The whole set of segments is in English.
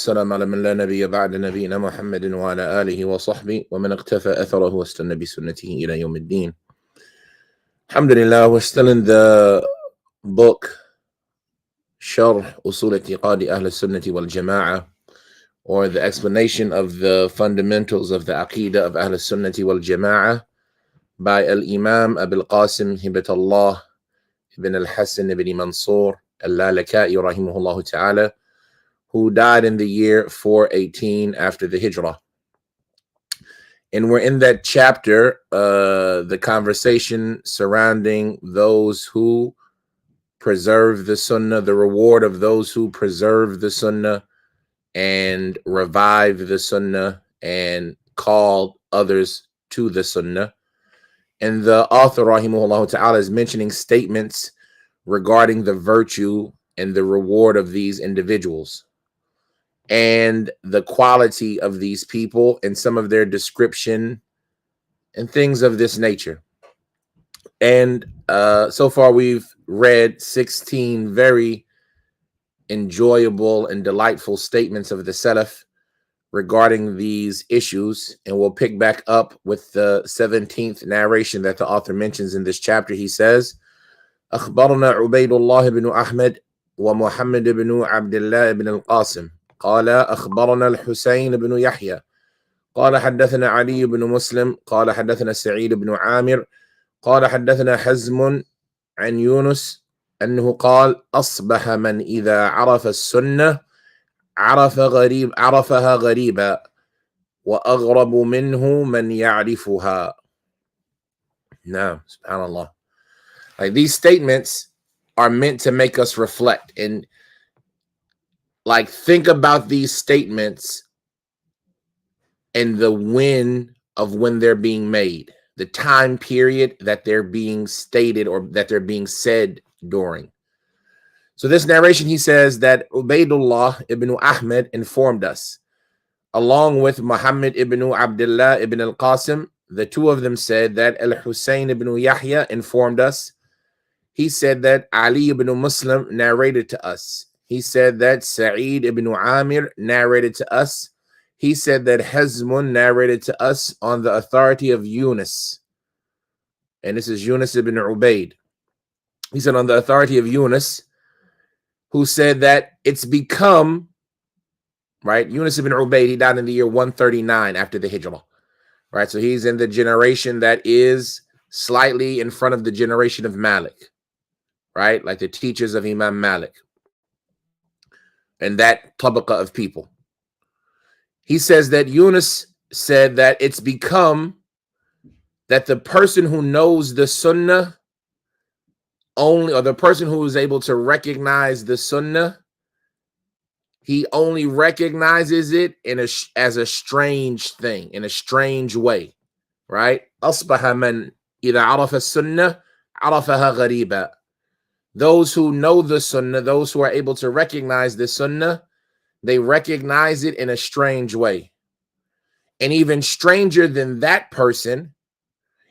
والسلام على من لا نبي بعد نبينا محمد وعلى آله وصحبه ومن اقتفى أثره واستنى بسنته إلى يوم الدين. Alhamdulillah, we're still in the book شرح اصول اعتقاد السنة والجماعة, or the explanation of the fundamentals of the aqidah of السنة والجماعة by Al-Imam Abil Qasim Hibatullah ibn al-Hasan ibn Mansur al-Lalaka'i rahimahullah ta'ala, who died in the year 418 after the Hijrah. And we're in that chapter, the conversation surrounding those who preserve the Sunnah, the reward of those who preserve the Sunnah and revive the Sunnah and call others to the Sunnah. And the author, rahimahullah ta'ala, is mentioning statements regarding the virtue and the reward of these individuals and the quality of these people and some of their description and things of this nature. And so far we've read 16 very enjoyable and delightful statements of the Salaf regarding these issues, and we'll pick back up with the 17th narration that the author mentions in this chapter. He says, أخبرنا عبيد الله بن أحمد ومحمد بن عبد الله بن القاسم قال أخبرنا الحسين بن يحيى قال حدثنا علي بن مسلم قال حدثنا سعيد بن عامر قال حدثنا حزم عن يونس أنه قال أصبح من إذا عرف السنة عرفها غريبا وأغرب منه من يعرفها. No, subhanallah. Like, these statements are meant to make us reflect and like think about these statements and the when they're being made, the time period that they're being stated or that they're being said during. So this narration, he says that Ubaydullah ibn Ahmed informed us, along with Muhammad ibn Abdullah ibn al-Qasim. The two of them said that Al-Husayn ibn Yahya informed us. He said that Ali ibn Muslim narrated to us. He said that Sa'id ibn Amir narrated to us. He said that Hazmun narrated to us on the authority of Yunus. And this is Yunus ibn Ubayd. He said on the authority of Yunus, who said that it's become, right? Yunus ibn Ubayd, he died in the year 139 after the Hijrah, right? So he's in the generation that is slightly in front of the generation of Malik, right? Like the teachers of Imam Malik and that tabaqah of people. He says that Yunus said that it's become that the person who knows the Sunnah only, or the person who is able to recognize the Sunnah, he only recognizes it as a strange thing, in a strange way, right? أصبح من إذا عرف السنة عرفها غريبا. Those who know the Sunnah, those who are able to recognize the Sunnah, they recognize it in a strange way. And even stranger than that person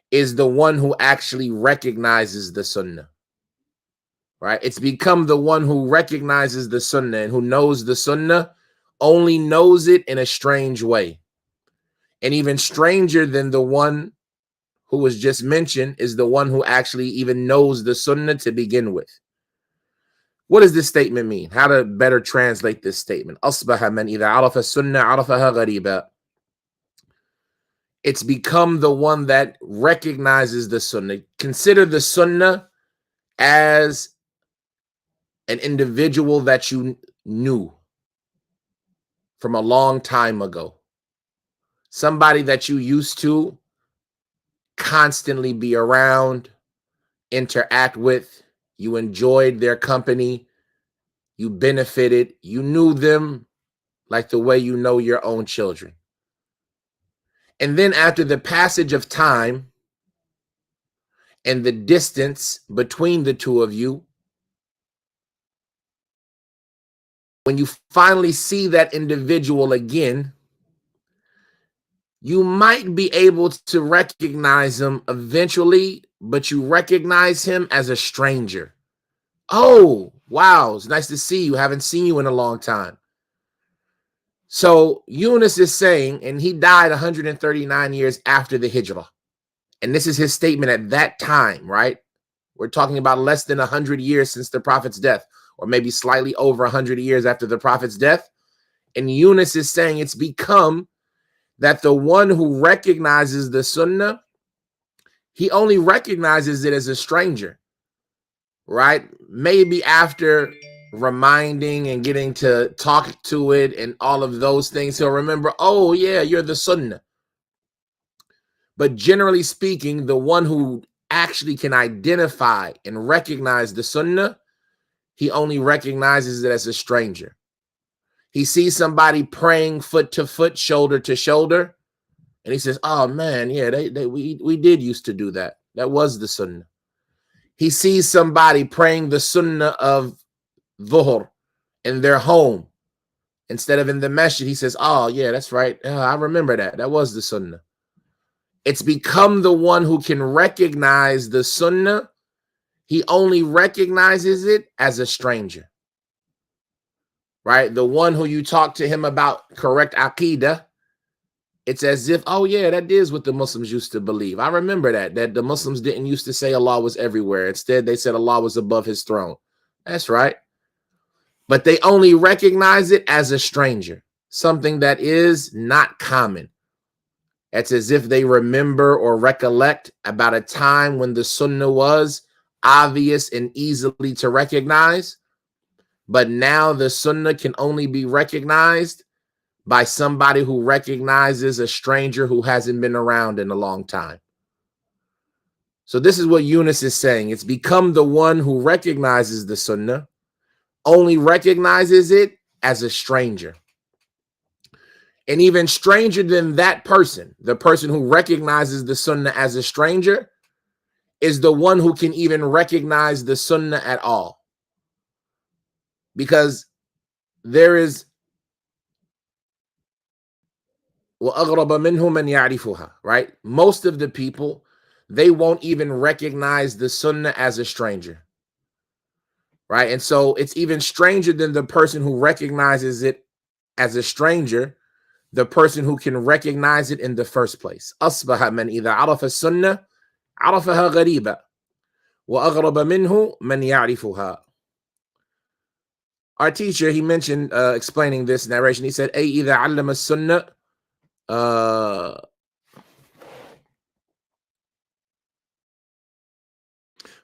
is the one who actually recognizes the Sunnah, right? It's become the one who recognizes the Sunnah and who knows the Sunnah only knows it in a strange way. And even stranger than the one who was just mentioned is the one who actually even knows the Sunnah to begin with. What does this statement mean? How to better translate this statement? أصبح من إذا عرف السنة عرفها غريبا. It's become the one that recognizes the Sunnah. Consider the Sunnah as an individual that you knew from a long time ago. Somebody that you used to constantly be around, interact with. You enjoyed their company. You benefited. You knew them like the way you know your own children. And then after the passage of time and the distance between the two of you, when you finally see that individual again, you might be able to recognize him eventually, but you recognize him as a stranger. Oh, wow, it's nice to see you. Haven't seen you in a long time. So Yunus is saying, and he died 139 years after the Hijrah. And this is his statement at that time, right? We're talking about less than 100 years since the Prophet's death, or maybe slightly over 100 years after the Prophet's death. And Yunus is saying it's become that the one who recognizes the Sunnah, he only recognizes it as a stranger, right? Maybe after reminding and getting to talk to it and all of those things, he'll remember, oh yeah, you're the Sunnah. But generally speaking, the one who actually can identify and recognize the Sunnah, he only recognizes it as a stranger. He sees somebody praying foot to foot, shoulder to shoulder, and he says, oh man, yeah, we did used to do that. That was the Sunnah. He sees somebody praying the Sunnah of Dhuhr in their home instead of in the masjid. He says, oh yeah, that's right. I remember that. That was the Sunnah. It's become the one who can recognize the Sunnah. He only recognizes it as a stranger, right? The one who you talk to him about correct aqidah, it's as if, oh yeah, that is what the Muslims used to believe. I remember that the Muslims didn't used to say Allah was everywhere. Instead, they said Allah was above his throne. That's right. But they only recognize it as a stranger, something that is not common. It's as if they remember or recollect about a time when the Sunnah was obvious and easily to recognize. But now the Sunnah can only be recognized by somebody who recognizes a stranger who hasn't been around in a long time. So this is what Yunus is saying. It's become the one who recognizes the Sunnah, only recognizes it as a stranger. And even stranger than that person, the person who recognizes the Sunnah as a stranger, is the one who can even recognize the Sunnah at all. Because there is وَأَغْرَبَ مِنْهُ مَنْ يَعْرِفُهَا, right? Most of the people, they won't even recognize the Sunnah as a stranger, right? And so it's even stranger than the person who recognizes it as a stranger, the person who can recognize it in the first place. أَصْبَحَ مَنْ إِذَا عَرَفَ السُّنَّةِ عَرَفَهَا غَرِيبًا وَأَغْرَبَ مِنْهُ مَنْ يَعْرِفُهَا. Our teacher, he mentioned, explaining this narration, he said, أي إذا علم السنة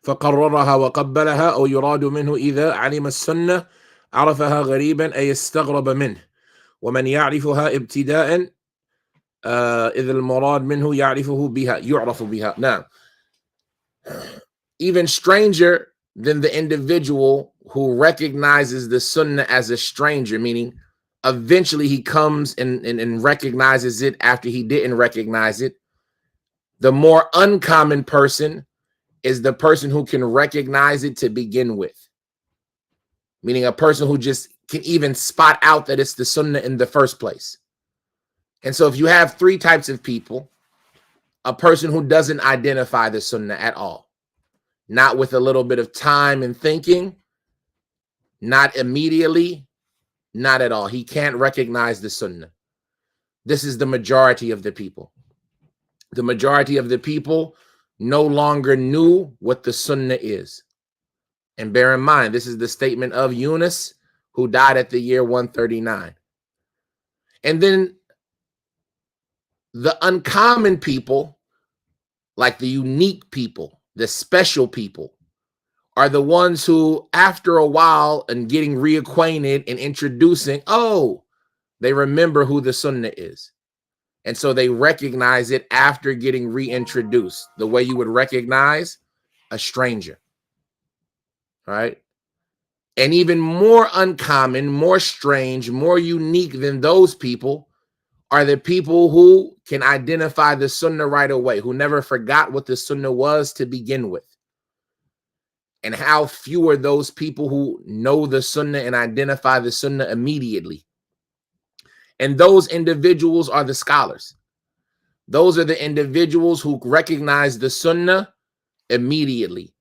فقررها وقبلها أو يراد منه إذا علم السنة عرفها غريبا أي استغرب منه ومن يعرفها ابتداء إذ المراد منه يعرف بها. Now, even stranger than the individual who recognizes the Sunnah as a stranger, meaning eventually he comes and recognizes it after he didn't recognize it. The more uncommon person is the person who can recognize it to begin with, meaning a person who just can even spot out that it's the Sunnah in the first place. And so if you have three types of people, a person who doesn't identify the Sunnah at all, not with a little bit of time and thinking, not immediately, not at all. He can't recognize the Sunnah. This is the majority of the people. The majority of the people no longer knew what the Sunnah is. And bear in mind, this is the statement of Yunus, who died at the year 139. And then the uncommon people, like the unique people, the special people, are the ones who, after a while and getting reacquainted and introducing, oh, they remember who the Sunnah is. And so they recognize it after getting reintroduced, the way you would recognize a stranger, right? And even more uncommon, more strange, more unique than those people are the people who can identify the Sunnah right away, who never forgot what the Sunnah was to begin with. And how few are those people who know the Sunnah and identify the Sunnah immediately. And those individuals are the scholars. Those are the individuals who recognize the Sunnah immediately.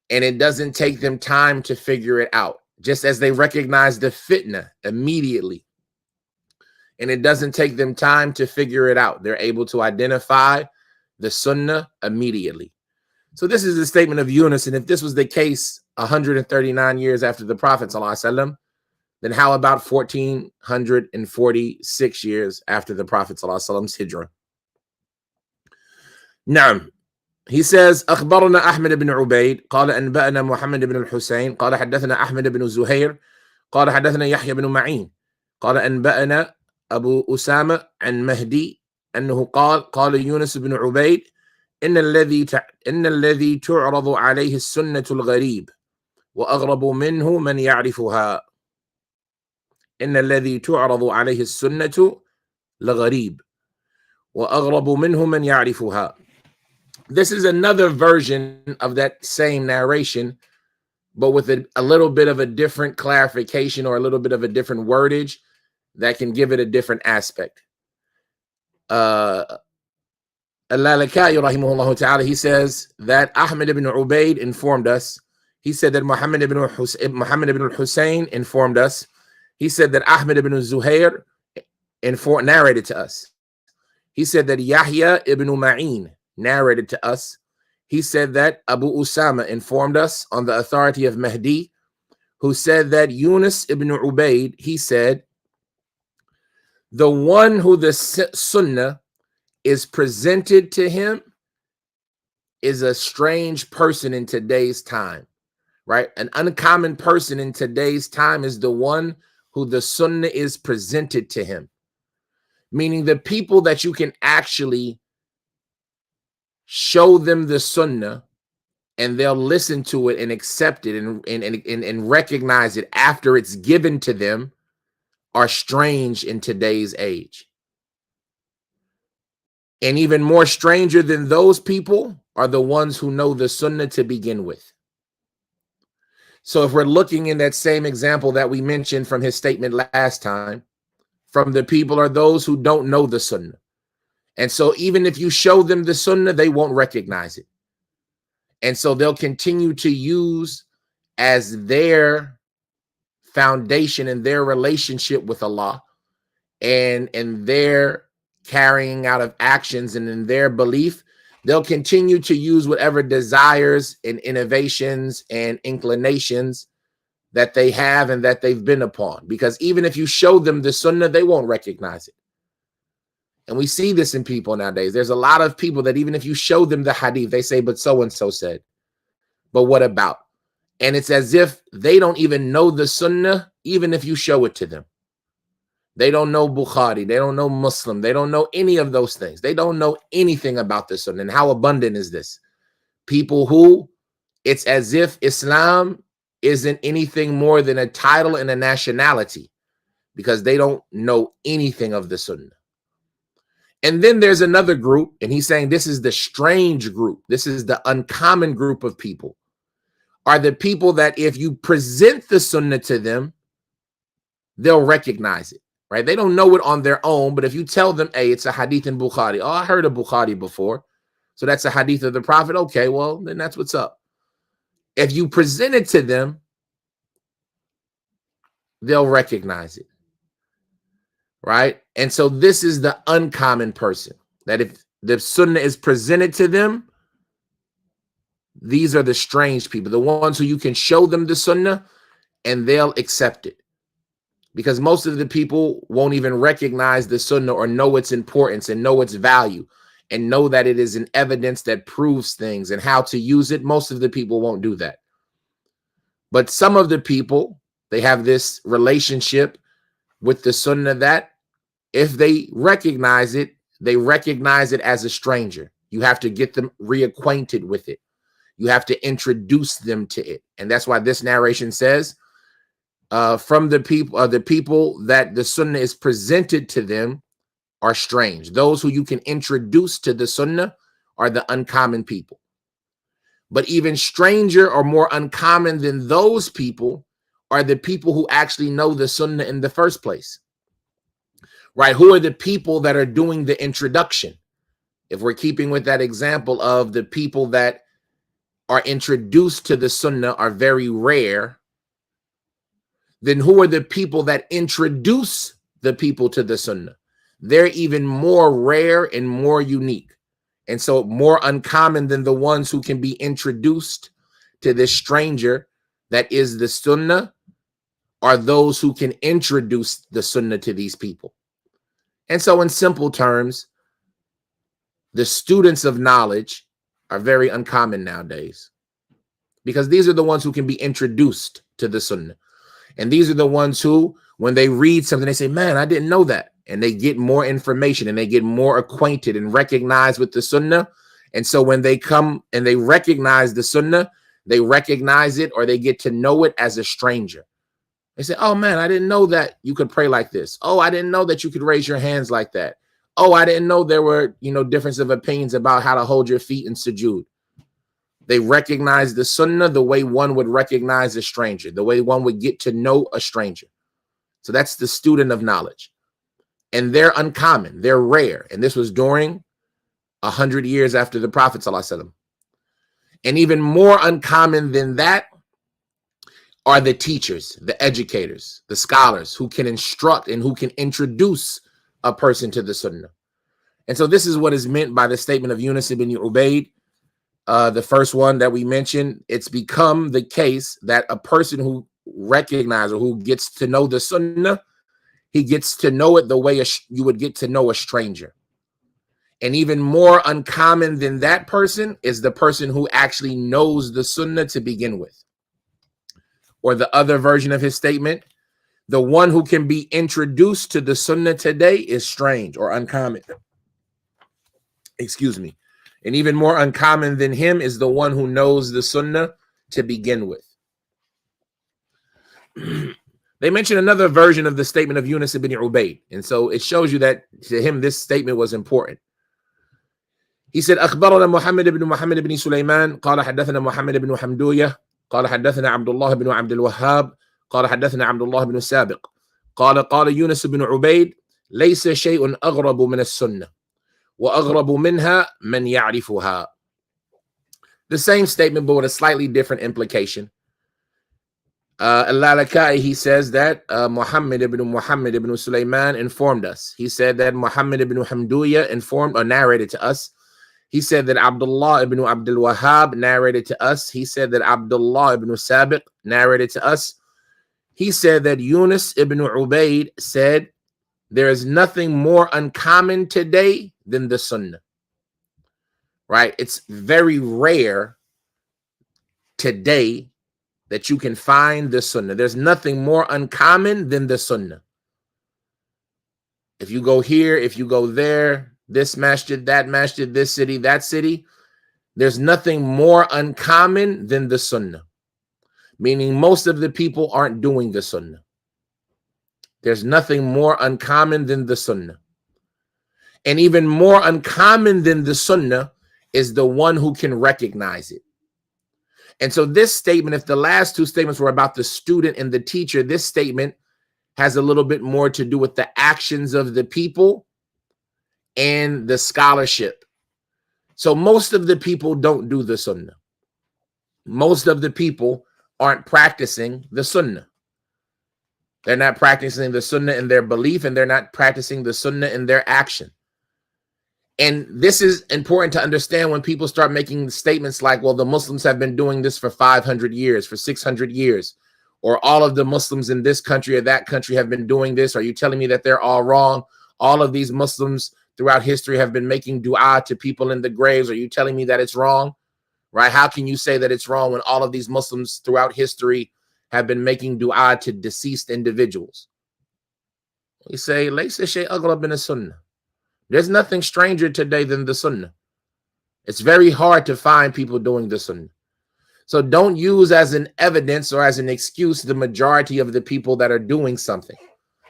And it doesn't take them time to figure it out. Just as they recognize the fitna immediately. and it doesn't take them time to figure it out. They're able to identify the Sunnah immediately. So this is the statement of Yunus, and if this was the case 139 years after the Prophet ﷺ, then how about 1446 years after the Prophet ﷺ's hijrah? نعم. He says, أخبرنا أحمد بن عبيد قال أنبأنا محمد بن الحسين قال حدثنا أحمد بن زهير قال حدثنا يحيى بن معين قال أنبأنا أبو أسامة عن مهدي أنه قال يونس بن عبيد إن الذي تعرض عليه السنة الغريب وأغرب منه من يعرفها. إن الذي تعرض عليه السنة لغريب وأغرب منه من يعرفها. This is another version of that same narration, but with a little bit of a different clarification or a little bit of a different wordage that can give it a different aspect. Al-Lalaka'i rahimahullah ta'ala, he says that Ahmad ibn Ubaid informed us. He said that Muhammad ibn al-Husayn informed us. He said that Ahmad ibn Zuhair narrated to us. He said that Yahya ibn Ma'in narrated to us. He said that Abu Usama informed us on the authority of Mahdi, who said that Yunus ibn Ubaid, he said, the one who the Sunnah is presented to him is a strange person in today's time, right? An uncommon person in today's time is the one who the Sunnah is presented to him, meaning the people that you can actually show them the Sunnah and they'll listen to it and accept it and recognize it after it's given to them are strange in today's age. And even more stranger than those people are the ones who know the Sunnah to begin with. So if we're looking in that same example that we mentioned from his statement last time, from the people are those who don't know the Sunnah. And so even if you show them the Sunnah, they won't recognize it. And so they'll continue to use as their foundation and their relationship with Allah and their carrying out of actions and in their belief, they'll continue to use whatever desires and innovations and inclinations that they have and that they've been upon. Because even if you show them the Sunnah, they won't recognize it. And we see this in people nowadays. There's a lot of people that even if you show them the hadith, they say, but so-and-so said. But what about? And it's as if they don't even know the Sunnah, even if you show it to them. They don't know Bukhari. They don't know Muslim. They don't know any of those things. They don't know anything about the Sunnah. And how abundant is this? People who it's as if Islam isn't anything more than a title and a nationality because they don't know anything of the Sunnah. And then there's another group, and he's saying this is the strange group. This is the uncommon group of people. Are the people that if you present the Sunnah to them, they'll recognize it, right? They don't know it on their own, but if you tell them, hey, it's a hadith in Bukhari. Oh, I heard of Bukhari before. So that's a hadith of the Prophet. Okay, well, then that's what's up. If you present it to them, they'll recognize it. Right? And so this is the uncommon person that if the Sunnah is presented to them, these are the strange people, the ones who you can show them the Sunnah and they'll accept it. Because most of the people won't even recognize the Sunnah or know its importance and know its value and know that it is an evidence that proves things and how to use it. Most of the people won't do that. But some of the people, they have this relationship with the Sunnah that if they recognize it, they recognize it as a stranger. You have to get them reacquainted with it. You have to introduce them to it. And that's why this narration says, from the people that the Sunnah is presented to them are strange. Those who you can introduce to the Sunnah are the uncommon people. But even stranger or more uncommon than those people are the people who actually know the Sunnah in the first place. Right? Who are the people that are doing the introduction? If we're keeping with that example of the people that are introduced to the Sunnah are very rare, then who are the people that introduce the people to the Sunnah. They're even more rare and more unique. And so more uncommon than the ones who can be introduced to this stranger that is the Sunnah are those who can introduce the Sunnah to these people. And so in simple terms, the students of knowledge are very uncommon nowadays, because these are the ones who can be introduced to the Sunnah. And these are the ones who, when they read something, they say, man, I didn't know that. And they get more information and they get more acquainted and recognized with the Sunnah. And so when they come and they recognize the Sunnah, they recognize it or they get to know it as a stranger. They say, oh man, I didn't know that you could pray like this. Oh, I didn't know that you could raise your hands like that. Oh, I didn't know there were, difference of opinions about how to hold your feet in sujood. They recognize the Sunnah the way one would recognize a stranger, the way one would get to know a stranger. So that's the student of knowledge. And they're uncommon, they're rare. And this was during 100 years after the Prophet ﷺ. And even more uncommon than that are the teachers, the educators, the scholars who can instruct and who can introduce a person to the Sunnah. And so this is what is meant by the statement of Yunus ibn Ubayd, the first one that we mentioned. It's become the case that a person who recognizes or who gets to know the Sunnah, he gets to know it the way you would get to know a stranger. And even more uncommon than that person is the person who actually knows the Sunnah to begin with. Or the other version of his statement, the one who can be introduced to the Sunnah today is strange or uncommon. Excuse me. And even more uncommon than him is the one who knows the Sunnah to begin with. They mention another version of the statement of Yunus ibn Ubayd. And so it shows you that to him, this statement was important. He said, أخبرنا محمد بن سليمان قال حدثنا محمد بن حمدوية قال حدثنا عبد الله بن عبد الوهاب قال حدثنا عبد الله بن سابق قال يونس بن عبيد ليس شيء أغرب من السنة وأغرب منها من يعرفها. The same statement, but with a slightly different implication. Al-Lalakai, he says that Muhammad ibn Sulaiman informed us. He said that Muhammad ibn Hamduya informed or narrated to us. He said that Abdullah ibn Abdul Wahhab narrated to us. He said that Abdullah ibn Sabiq narrated to us. He said that Yunus ibn Ubayd said, there is nothing more uncommon today than the Sunnah. Right? It's very rare today that you can find the Sunnah. There's nothing more uncommon than the Sunnah. If you go here, if you go there, this masjid, that masjid, this city, that city, there's nothing more uncommon than the Sunnah. Meaning most of the people aren't doing the Sunnah. There's nothing more uncommon than the Sunnah. And even more uncommon than the Sunnah is the one who can recognize it. And so this statement, if the last two statements were about the student and the teacher, this statement has a little bit more to do with the actions of the people and the scholarship. So most of the people don't do the Sunnah. Most of the people aren't practicing the Sunnah. They're not practicing the Sunnah in their belief, and they're not practicing the Sunnah in their action. And this is important to understand when people start making statements like, well, the Muslims have been doing this for 500 years, for 600 years, or all of the Muslims in this country or that country have been doing this. Are you telling me that they're all wrong? All of these Muslims throughout history have been making dua to people in the graves. Are you telling me that it's wrong? Right? How can you say that it's wrong when all of these Muslims throughout history have been making dua to deceased individuals? We say, Laysa shay aghrab min as-sunnah. There's nothing stranger today than the Sunnah. It's very hard to find people doing the Sunnah. So don't use as an evidence or as an excuse the majority of the people that are doing something.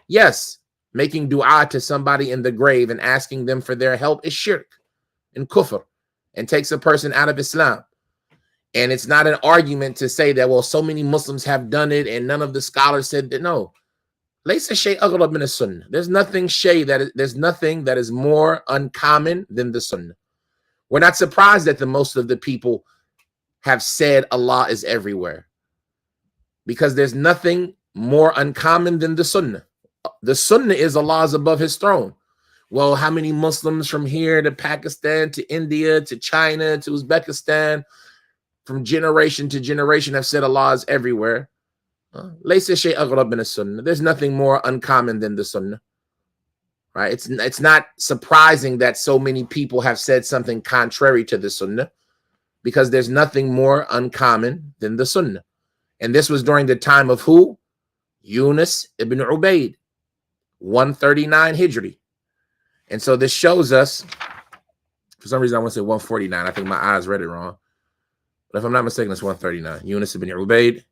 Yes, making dua to somebody in the grave and asking them for their help is shirk and kufr and takes a person out of Islam. And it's not an argument to say that, well, so many Muslims have done it and none of the scholars said that. No. There's nothing that is more uncommon than the Sunnah. We're not surprised that the most of the people have said Allah is everywhere, because there's nothing more uncommon than the Sunnah. The Sunnah is Allah is above his throne. Well, how many Muslims from here to Pakistan to India to China to Uzbekistan from generation to generation have said Allah is everywhere? There's nothing more uncommon than the Sunnah. Right? It's not surprising that so many people have said something contrary to the Sunnah, because there's nothing more uncommon than the Sunnah. And this was during the time of who? Yunus ibn Ubaid, 139 Hijri. And so this shows us, for some reason I want to say 149. I think my eyes read it wrong. But if I'm not mistaken, it's 139. Yunus ibn Ubaid.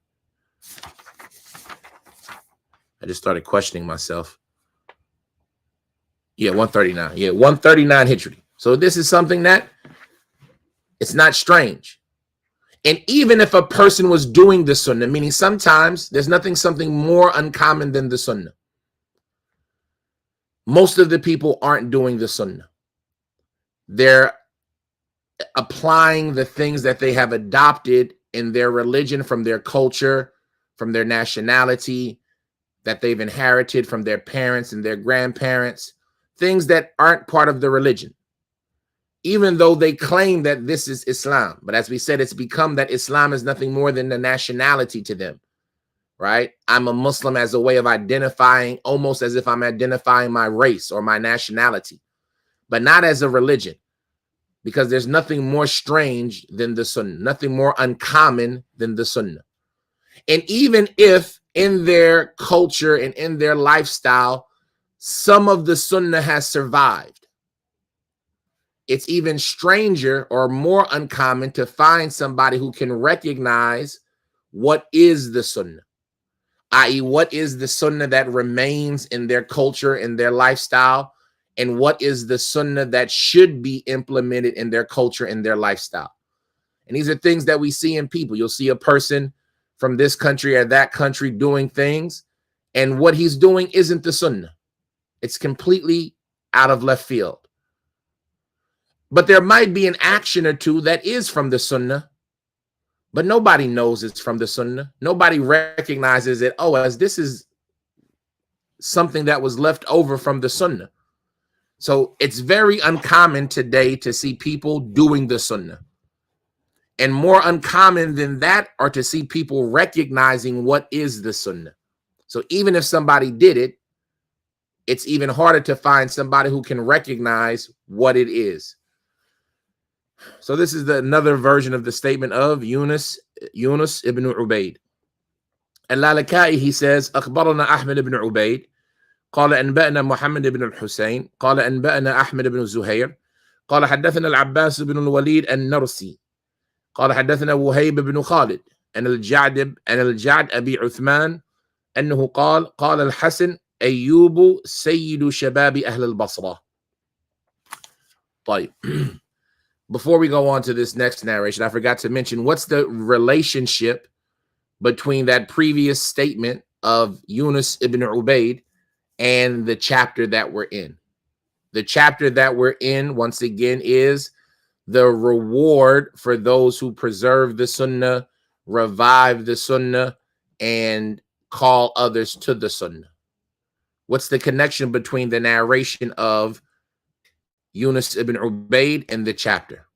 I just started questioning myself. Yeah, 139. Yeah, 139 Hijri. So this is something that it's not strange. And even if a person was doing the Sunnah, meaning sometimes there's something more uncommon than the Sunnah. Most of the people aren't doing the Sunnah. They're applying the things that they have adopted in their religion from their culture, from their nationality, that they've inherited from their parents and their grandparents, things that aren't part of the religion, even though they claim that this is Islam. But as we said, it's become that Islam is nothing more than the nationality to them, right? I'm a Muslim as a way of identifying, almost as if I'm identifying my race or my nationality, but not as a religion, because there's nothing more strange than the Sunnah, nothing more uncommon than the Sunnah. And even if in their culture and in their lifestyle, some of the Sunnah has survived, it's even stranger or more uncommon to find somebody who can recognize what is the Sunnah, i.e., what is the Sunnah that remains in their culture, in their lifestyle, and what is the Sunnah that should be implemented in their culture, in their lifestyle. And these are things that we see in people. You'll see a person from this country or that country doing things, and what he's doing isn't the Sunnah. It's completely out of left field. But there might be an action or two that is from the Sunnah, but nobody knows it's from the Sunnah. Nobody recognizes it, as this is something that was left over from the Sunnah. So it's very uncommon today to see people doing the Sunnah. And more uncommon than that are to see people recognizing what is the Sunnah. So even if somebody did it, it's even harder to find somebody who can recognize what it is. So this is another version of the statement of Yunus ibn Ubaid. Al-Lalaka'i, he says, أخبرنا أحمد بن عبيد قال أنبأنا محمد بن الحسين قال أنبأنا أحمد بن زهير قال حدثنا العباس بن الوليد النرسي قال حدثنا وهيب بن خالد أن الجعد أبي عثمان أنه قال الحسن أيوب سيد شباب أهل البصرة. طيب. Before we go on to this next narration, I forgot to mention, what's the relationship between that previous statement of Yunus ibn Ubaid and the chapter that we're in? The chapter that we're in, once again, is the reward for those who preserve the Sunnah, revive the Sunnah, and call others to the Sunnah. What's the connection between the narration of Yunus ibn Ubaid and the chapter?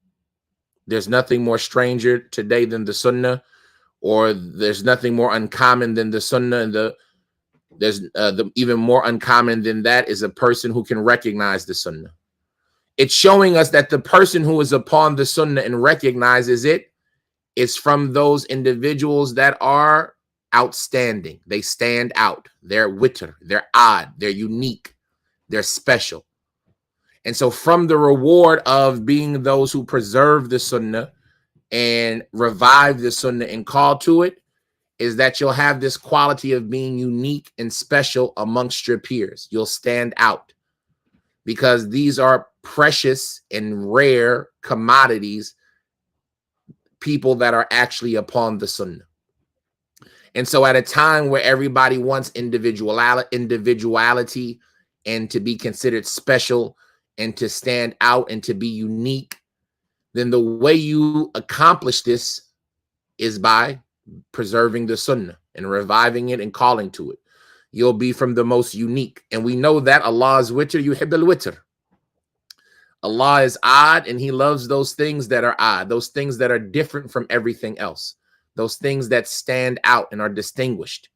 There's nothing more stranger today than the Sunnah, or there's nothing more uncommon than the Sunnah, and there's even more uncommon than that is a person who can recognize the Sunnah. It's showing us that the person who is upon the Sunnah and recognizes it is from those individuals that are outstanding. They stand out. They're witr, they're odd, they're unique, they're special. And so from the reward of being those who preserve the Sunnah and revive the Sunnah and call to it is that you'll have this quality of being unique and special amongst your peers. You'll stand out because these are precious and rare commodities, people that are actually upon the Sunnah. And so at a time where everybody wants individuality and to be considered special and to stand out and to be unique, then the way you accomplish this is by preserving the Sunnah and reviving it and calling to it. you'll be from the most unique. And we know that Allah is witr, yuhib al-witr. Allah is odd, and he loves those things that are odd, those things that are different from everything else, those things that stand out and are distinguished,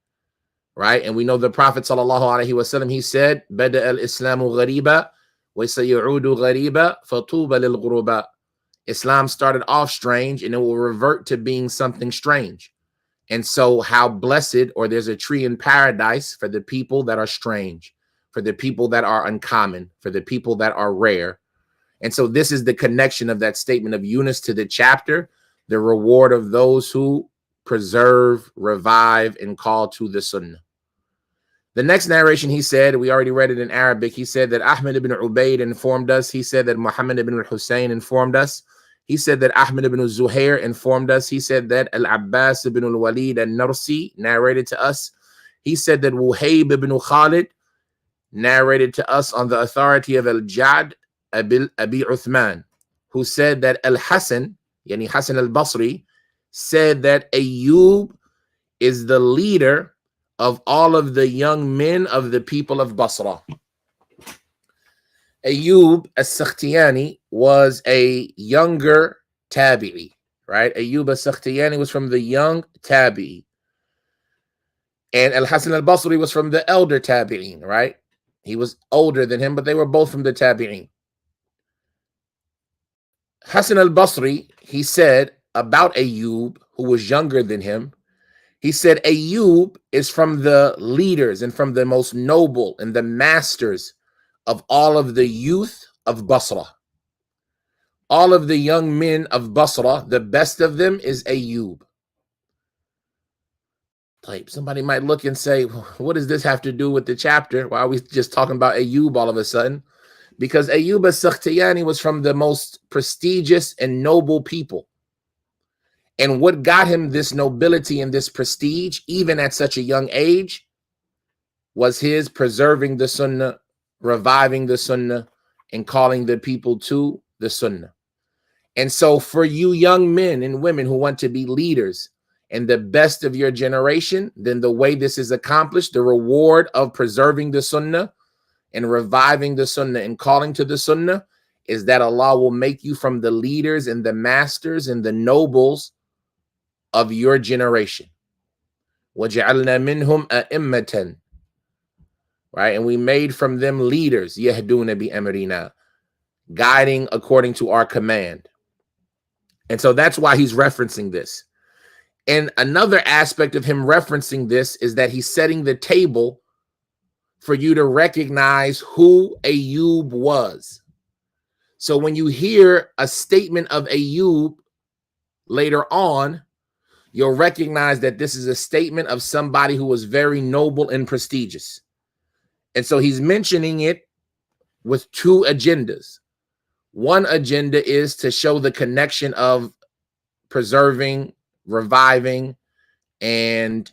right? And we know the Prophet sallallahu alaihi wasallam, he said, "Bada al-Islamu ghariba, wa sayu'udu ghariba, fatuba lil-ghuruba." Islam started off strange, and it will revert to being something strange. And so how blessed, or there's a tree in paradise for the people that are strange, for the people that are uncommon, for the people that are rare. And so this is the connection of that statement of Yunus to the chapter, the reward of those who preserve, revive, and call to the Sunnah. The next narration, he said, we already read it in Arabic, he said that Ahmed ibn Ubaid informed us. He said that Muhammad ibn al-Hussein informed us. He said that Ahmed ibn Zuhair informed us. He said that Al-Abbas ibn al-Walid al-Narsi narrated to us. He said that Wuhayb ibn Khalid narrated to us on the authority of Al-Jad Abi Uthman, who said that Al-Hasan, yani Hasan al-Basri, said that Ayyub is the leader of all of the young men of the people of Basra. Ayyub as-Sakhtiyani was a younger tabi'i, right? Ayyub as-Sakhtiyani was from the young tabi'i. And Al-Hasan al-Basri was from the elder tabi'in, right? He was older than him, but they were both from the tabi'in. Hasan al-Basri, he said about Ayyub, who was younger than him, he said Ayyub is from the leaders and from the most noble and the masters of all of the youth of Basra. All of the young men of Basra, the best of them is Ayyub. Somebody might look and say, what does this have to do with the chapter? Why are we just talking about Ayyub all of a sudden? Because Ayyub as-Sakhtiyani was from the most prestigious and noble people. And what got him this nobility and this prestige, even at such a young age, was his preserving the Sunnah, reviving the Sunnah, and calling the people to the Sunnah. And so for you young men and women who want to be leaders and the best of your generation, then the way this is accomplished, the reward of preserving the Sunnah and reviving the Sunnah and calling to the Sunnah, is that Allah will make you from the leaders and the masters and the nobles of your generation. وَجَعَلْنَا مِنْهُمْ أَئِمَّةً, right? And we made from them leaders, يَهْدُونَ بِأَمْرِنَا, guiding according to our command. And so that's why he's referencing this. And another aspect of him referencing this is that he's setting the table for you to recognize who Ayyub was. So when you hear a statement of Ayyub later on, you'll recognize that this is a statement of somebody who was very noble and prestigious. And so he's mentioning it with two agendas. One agenda is to show the connection of preserving, reviving, and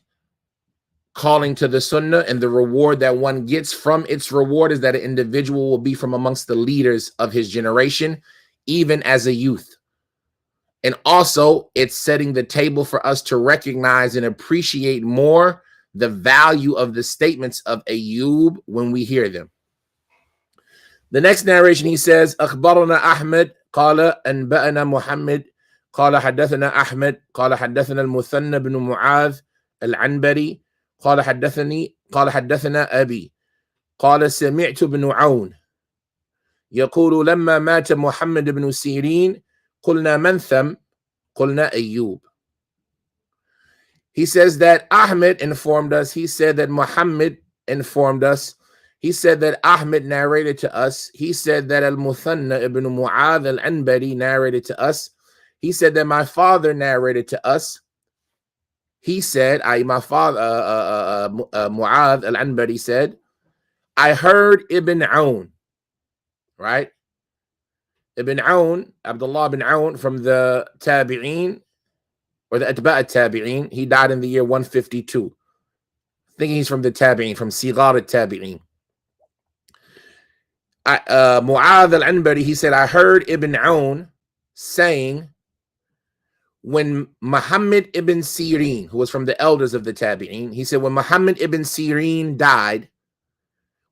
calling to the Sunnah, and the reward that one gets from its reward is that an individual will be from amongst the leaders of his generation, even as a youth. And also, it's setting the table for us to recognize and appreciate more the value of the statements of Ayyub when we hear them. The next narration, he says, أخبرنا أحمد قال أنبأنا محمد قال حدثنا أحمد قال حدثنا المثنى بن معاذ العنبري قال حدثنا أبي قال سمعت بن عون يقول لما مات محمد بن سيرين قلنا من ثم قلنا أيوب. He says that Ahmed informed us. He said that Muhammad informed us. He said that Ahmed narrated to us. He said that Al-Muthanna ibn Mu'adh al-Anbari narrated to us. He said that my father narrated to us. He said, my father, Mu'adh al-Anbari said, I heard Ibn Aoun, right? Ibn Aoun, Abdullah ibn Aoun from the Tabi'een, or the Atba' Tabi'een. He died in the year 152. I think he's from the Tabi'een, from Sigar al-Tabi'een. Mu'adh al-Anbari, he said, I heard Ibn Aoun saying, when Muhammad ibn Sirin, who was from the elders of the Tabi'een, he said, when Muhammad ibn Sirin died,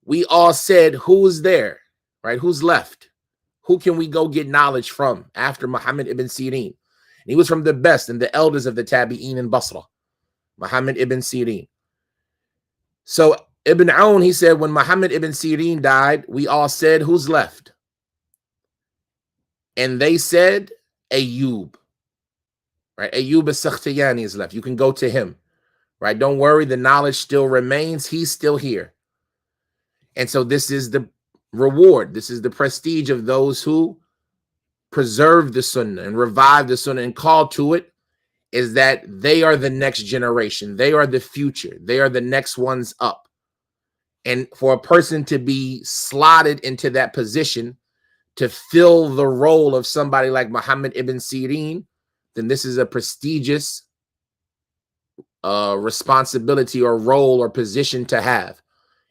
we all said, who's there, right? Who's left? Who can we go get knowledge from after Muhammad ibn Sirin? And he was from the best and the elders of the Tabi'een in Basra, Muhammad ibn Sirin. So Ibn Aoun, he said, when Muhammad ibn Sirin died, we all said, who's left? And they said, Ayyub. Right? Ayyub as-Sakhtiyani is left. You can go to him. Right? Don't worry, the knowledge still remains. He's still here. And so this is the reward. This is the prestige of those who preserve the Sunnah and revive the Sunnah and call to it, is that they are the next generation. They are the future. They are the next ones up. And for a person to be slotted into that position to fill the role of somebody like Muhammad ibn Sirin, then this is a prestigious responsibility or role or position to have.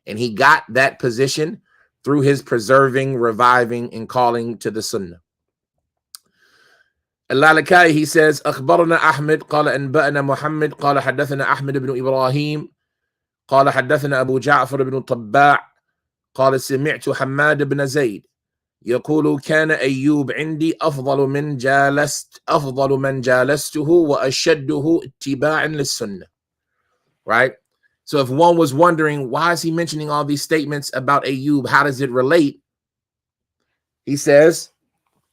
And he got that position through his preserving, reviving, and calling to the Sunnah. Al-Lalakai, he says, أخبرنا أحمد قال أنبأنا محمد قال حدثنا أحمد بن إبراهيم قال حدثنا أبو جعفر بن الطباع قال سمعت حماد بن زيد يقول كان أيوب عندي أفضل من جالسته وأشده اتباعا للسنة. Right? So if one was wondering, why is he mentioning all these statements about Ayyub? How does it relate? He says,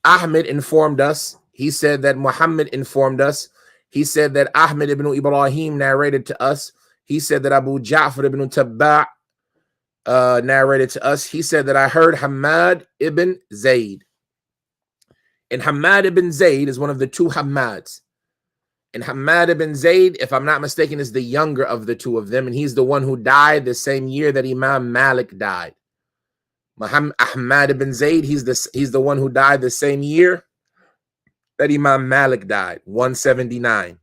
Ahmed informed us. He said that Muhammad informed us. He said that Ahmed ibn Ibrahim narrated to us. He said that Abu Ja'far ibn Tabba' narrated to us. He said that I heard Hamad ibn Zayd. And Hamad ibn Zayd is one of the two Hamads. And Hamad ibn Zayd, if I'm not mistaken, is the younger of the two of them. And he's the one who died the same year that Imam Malik died. Ahmad ibn Zayd, he's the one who died the same year that Imam Malik died, 179.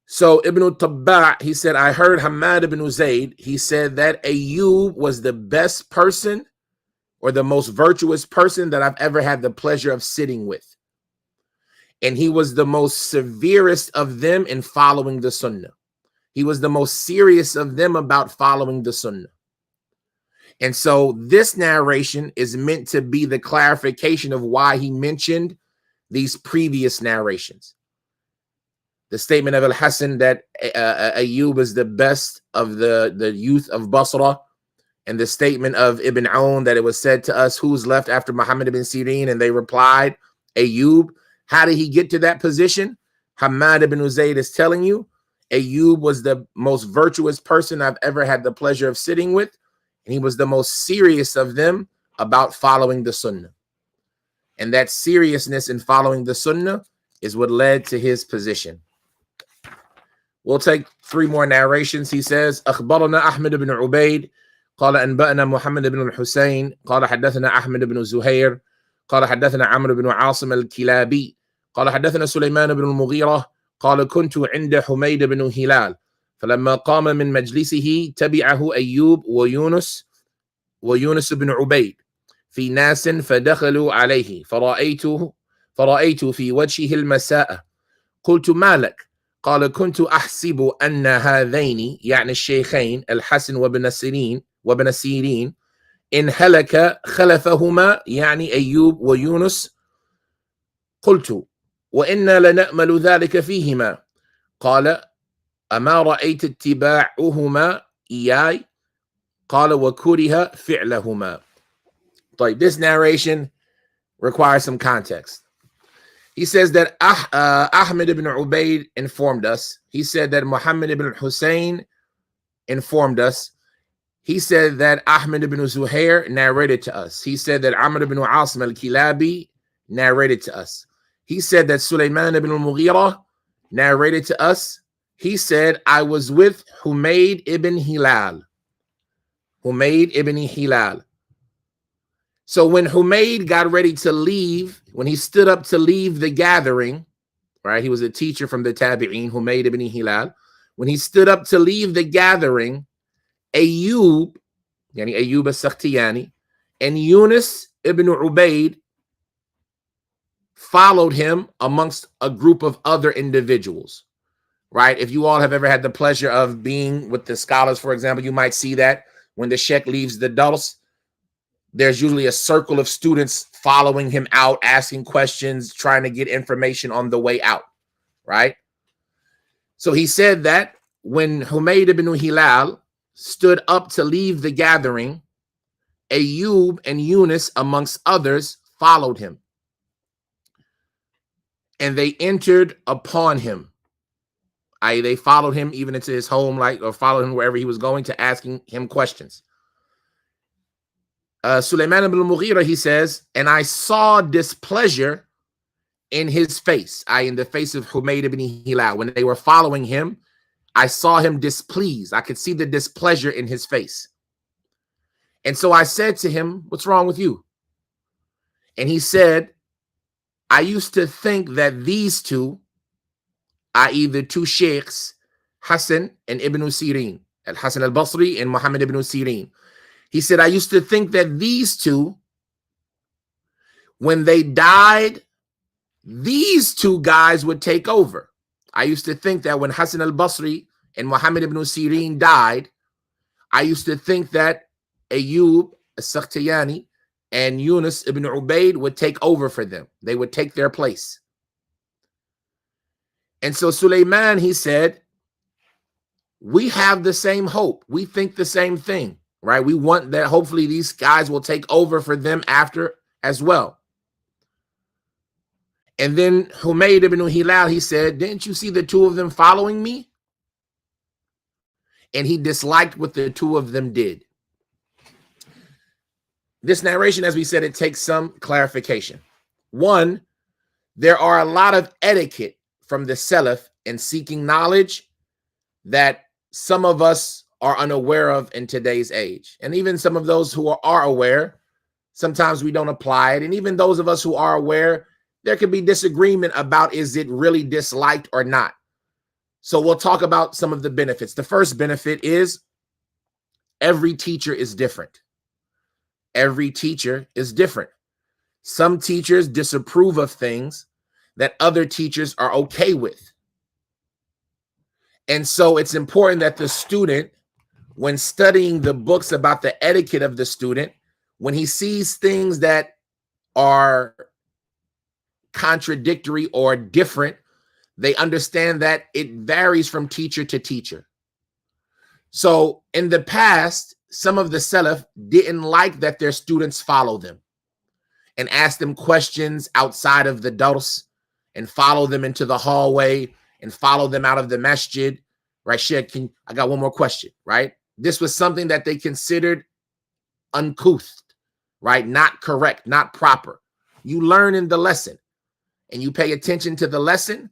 So Ibn Tabba', he said, I heard Hamad ibn Zayd, he said that Ayyub was the best person or the most virtuous person that I've ever had the pleasure of sitting with. And he was the most severest of them in following the Sunnah. He was the most serious of them about following the Sunnah. And so this narration is meant to be the clarification of why he mentioned these previous narrations. The statement of Al-Hasan that Ayyub is the best of the youth of Basra, and the statement of Ibn Aoun that it was said to us, who's left after Muhammad ibn Sirin? And they replied, Ayyub. How did he get to that position? Hamad ibn Zayd is telling you, Ayyub was the most virtuous person I've ever had the pleasure of sitting with, and he was the most serious of them about following the Sunnah. And that seriousness in following the Sunnah is what led to his position. We'll take three more narrations. He says, أخبرنا أحمد بن عبيد قال أنبأنا محمد بن الحسين قال حدثنا أحمد بن زهير قال حدثنا عمرو بن عاصم الكلابي قال حدثنا سليمان بن المغيرة قال كنت عند حميد بن هلال فلما قام من مجلسه تبعه أيوب ويونس بن عبيد في ناس فدخلوا عليه فرأيت في وجهه المساءة قلت ما لك؟ قال كنت أحسب أن هذين يعني الشيخين الحسن وابن سيرين إن هلك خلفهما يعني أيوب ويونس. قلت وإنا لنأمل ذلك فيهما. قال أما رأيت اتباعهما إياي؟ قال وكره فعلهما. طيب, this narration requires some context. He says that Ahmed ibn Ubayd informed us. He said that Muhammad ibn Hussein informed us. He said that Ahmed ibn Zuhair narrated to us. He said that Amr ibn Asim al-Kilabi narrated to us. He said that Sulaiman ibn al-Mughira narrated to us. He said, I was with Humayd ibn Hilal. Humayd ibn Hilal. So when Humayd got ready to leave, when he stood up to leave the gathering, right? He was a teacher from the Tabi'een, Humayd ibn Hilal. When he stood up to leave the gathering, Ayyub, yani Ayyub as-Sakhtiyani, and Yunus ibn Ubayd followed him amongst a group of other individuals, right? If you all have ever had the pleasure of being with the scholars, for example, you might see that when the sheikh leaves the dars, there's usually a circle of students following him out, asking questions, trying to get information on the way out, right? So he said that when Humayd ibn Hilal stood up to leave the gathering, Ayub and Yunus, amongst others, followed him. And they entered upon him. They followed him even into his home, or followed him wherever he was going, to asking him questions. Sulaiman ibn al-Mughira, he says, and I saw displeasure in his face, in the face of Humayd ibn Hilal. When they were following him, I saw him displeased. I could see the displeasure in his face. And so I said to him, what's wrong with you? And he said, I used to think that these two, i.e. the two sheikhs, Hassan and Ibn Sirin, Al-Hassan al-Basri and Muhammad ibn Sirin. He said, I used to think that these two, when they died, these two guys would take over. I used to think that when Hassan al-Basri and Muhammad ibn Sirin died, I used to think that Ayub al-Sakhtiyani and Yunus ibn Ubayd would take over for them. They would take their place. And so Sulaiman, he said, we have the same hope. We think the same thing, right? We want that hopefully these guys will take over for them after as well. And then Humayd ibn Hilal, he said, didn't you see the two of them following me? And he disliked what the two of them did. This narration, as we said, it takes some clarification. One, there are a lot of etiquette from the Salaf in seeking knowledge that some of us are unaware of in today's age. And even some of those who are aware, sometimes we don't apply it. And even those of us who are aware, there could be disagreement about, is it really disliked or not? So we'll talk about some of the benefits. The first benefit is every teacher is different. Every teacher is different. Some teachers disapprove of things that other teachers are okay with. And so it's important that the student, when studying the books about the etiquette of the student, when he sees things that are contradictory or different, they understand that it varies from teacher to teacher. So in the past, some of the Salaf didn't like that their students follow them and ask them questions outside of the dars and follow them into the hallway and follow them out of the masjid. Right, Sheikh, I got one more question, right? This was something that they considered uncouth, right? Not correct, not proper. You learn in the lesson and you pay attention to the lesson,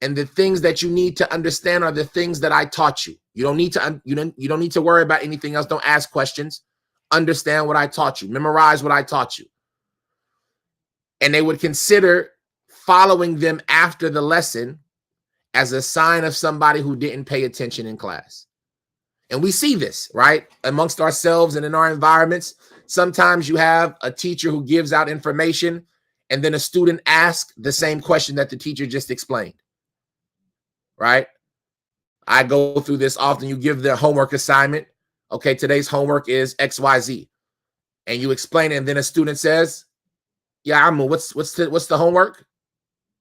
and the things that you need to understand are the things that I taught you. You don't need to worry about anything else. Don't ask questions. Understand what I taught you. Memorize what I taught you. And they would consider following them after the lesson as a sign of somebody who didn't pay attention in class. And we see this, right? Amongst ourselves and in our environments. Sometimes you have a teacher who gives out information and then a student asks the same question that the teacher just explained, right? I go through this often. You give the homework assignment. Okay, today's homework is XYZ. And you explain it, and then a student says, yeah, what's the homework?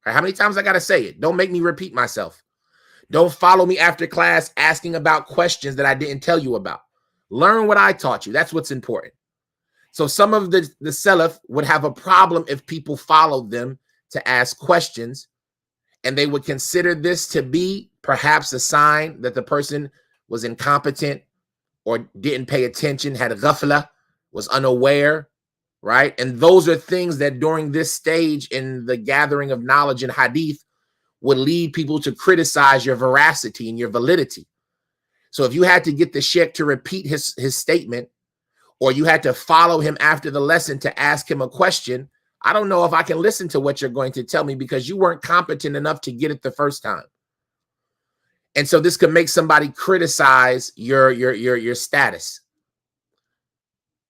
How many times I got to say it? Don't make me repeat myself. Don't follow me after class asking about questions that I didn't tell you about. Learn what I taught you. That's what's important. So some of the Salaf would have a problem if people followed them to ask questions, and they would consider this to be perhaps a sign that the person was incompetent or didn't pay attention, had a ghafla, was unaware, right? And those are things that during this stage in the gathering of knowledge in hadith would lead people to criticize your veracity and your validity. So if you had to get the sheikh to repeat his statement, or you had to follow him after the lesson to ask him a question, I don't know if I can listen to what you're going to tell me because you weren't competent enough to get it the first time. And so this could make somebody criticize your status.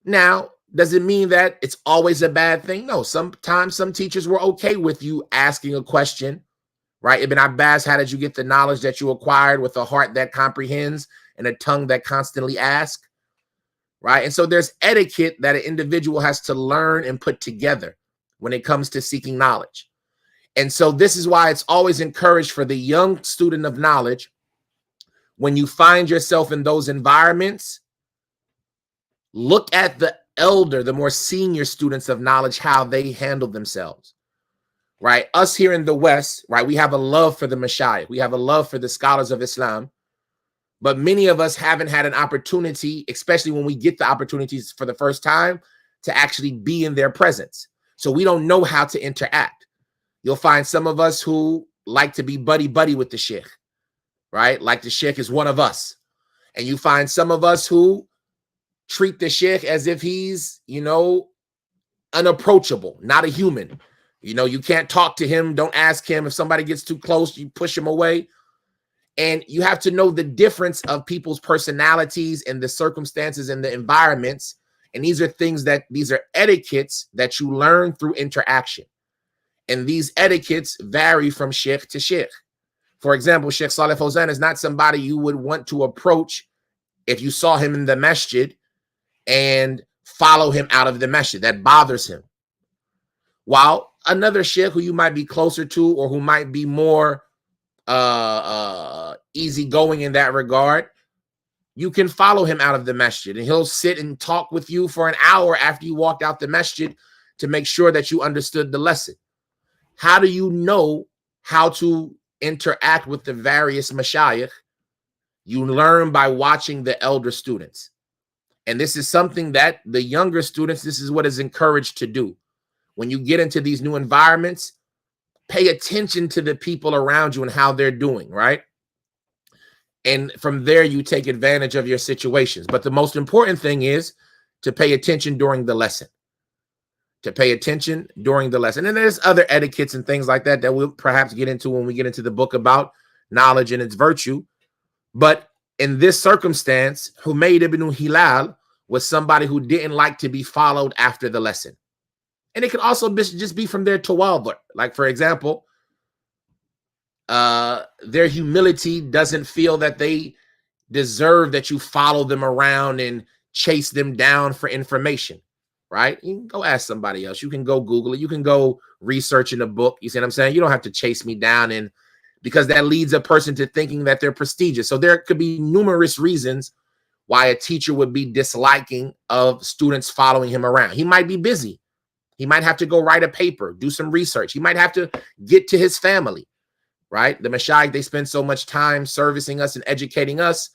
Now, Does it mean that it's always a bad thing? No, sometimes some teachers were okay with you asking a question, right? Ibn Abbas, how did you get the knowledge that you acquired with a heart that comprehends and a tongue that constantly asks, right? And so there's etiquette that an individual has to learn and put together when it comes to seeking knowledge. And so this is why it's always encouraged for the young student of knowledge, when you find yourself in those environments, look at the elder, the more senior students of knowledge, how they handle themselves, right? Us here in the West, right, we have a love for the Mashayikh. We have a love for the scholars of Islam. But many of us haven't had an opportunity, especially when we get the opportunities for the first time, to actually be in their presence. So we don't know how to interact. You'll find some of us who like to be buddy-buddy with the sheikh, right? Like the sheikh is one of us. And you find some of us who treat the sheikh as if he's, unapproachable, not a human. You can't talk to him. Don't ask him. If somebody gets too close, you push him away. And you have to know the difference of people's personalities and the circumstances and the environments. And these are etiquettes that you learn through interaction. And these etiquettes vary from sheikh to sheikh. For example, Sheikh Saleh Fawzan is not somebody you would want to approach if you saw him in the masjid and follow him out of the masjid. That bothers him. While another sheikh who you might be closer to, or who might be more easygoing in that regard, you can follow him out of the masjid and he'll sit and talk with you for an hour after you walked out the masjid to make sure that you understood the lesson. How do you know how to interact with the various mashayikh? You learn by watching the elder students. And this is something that the younger students, this is what is encouraged to do. When you get into these new environments, pay attention to the people around you and how they're doing, right? And from there, you take advantage of your situations. But the most important thing is to pay attention during the lesson. And there's other etiquettes and things like that we'll perhaps get into when we get into the book about knowledge and its virtue. But in this circumstance, Humayd ibn Hilal was somebody who didn't like to be followed after the lesson. And it could also just be from their tawadu. Like, for example, their humility doesn't feel that they deserve that you follow them around and chase them down for information, right? You can go ask somebody else. You can go Google it. You can go research in a book. You see what I'm saying? You don't have to chase me down, because that leads a person to thinking that they're prestigious. So there could be numerous reasons why a teacher would be disliking of students following him around. He might be busy. He might have to go write a paper, do some research. He might have to get to his family, right? The mashayikh, they spend so much time servicing us and educating us.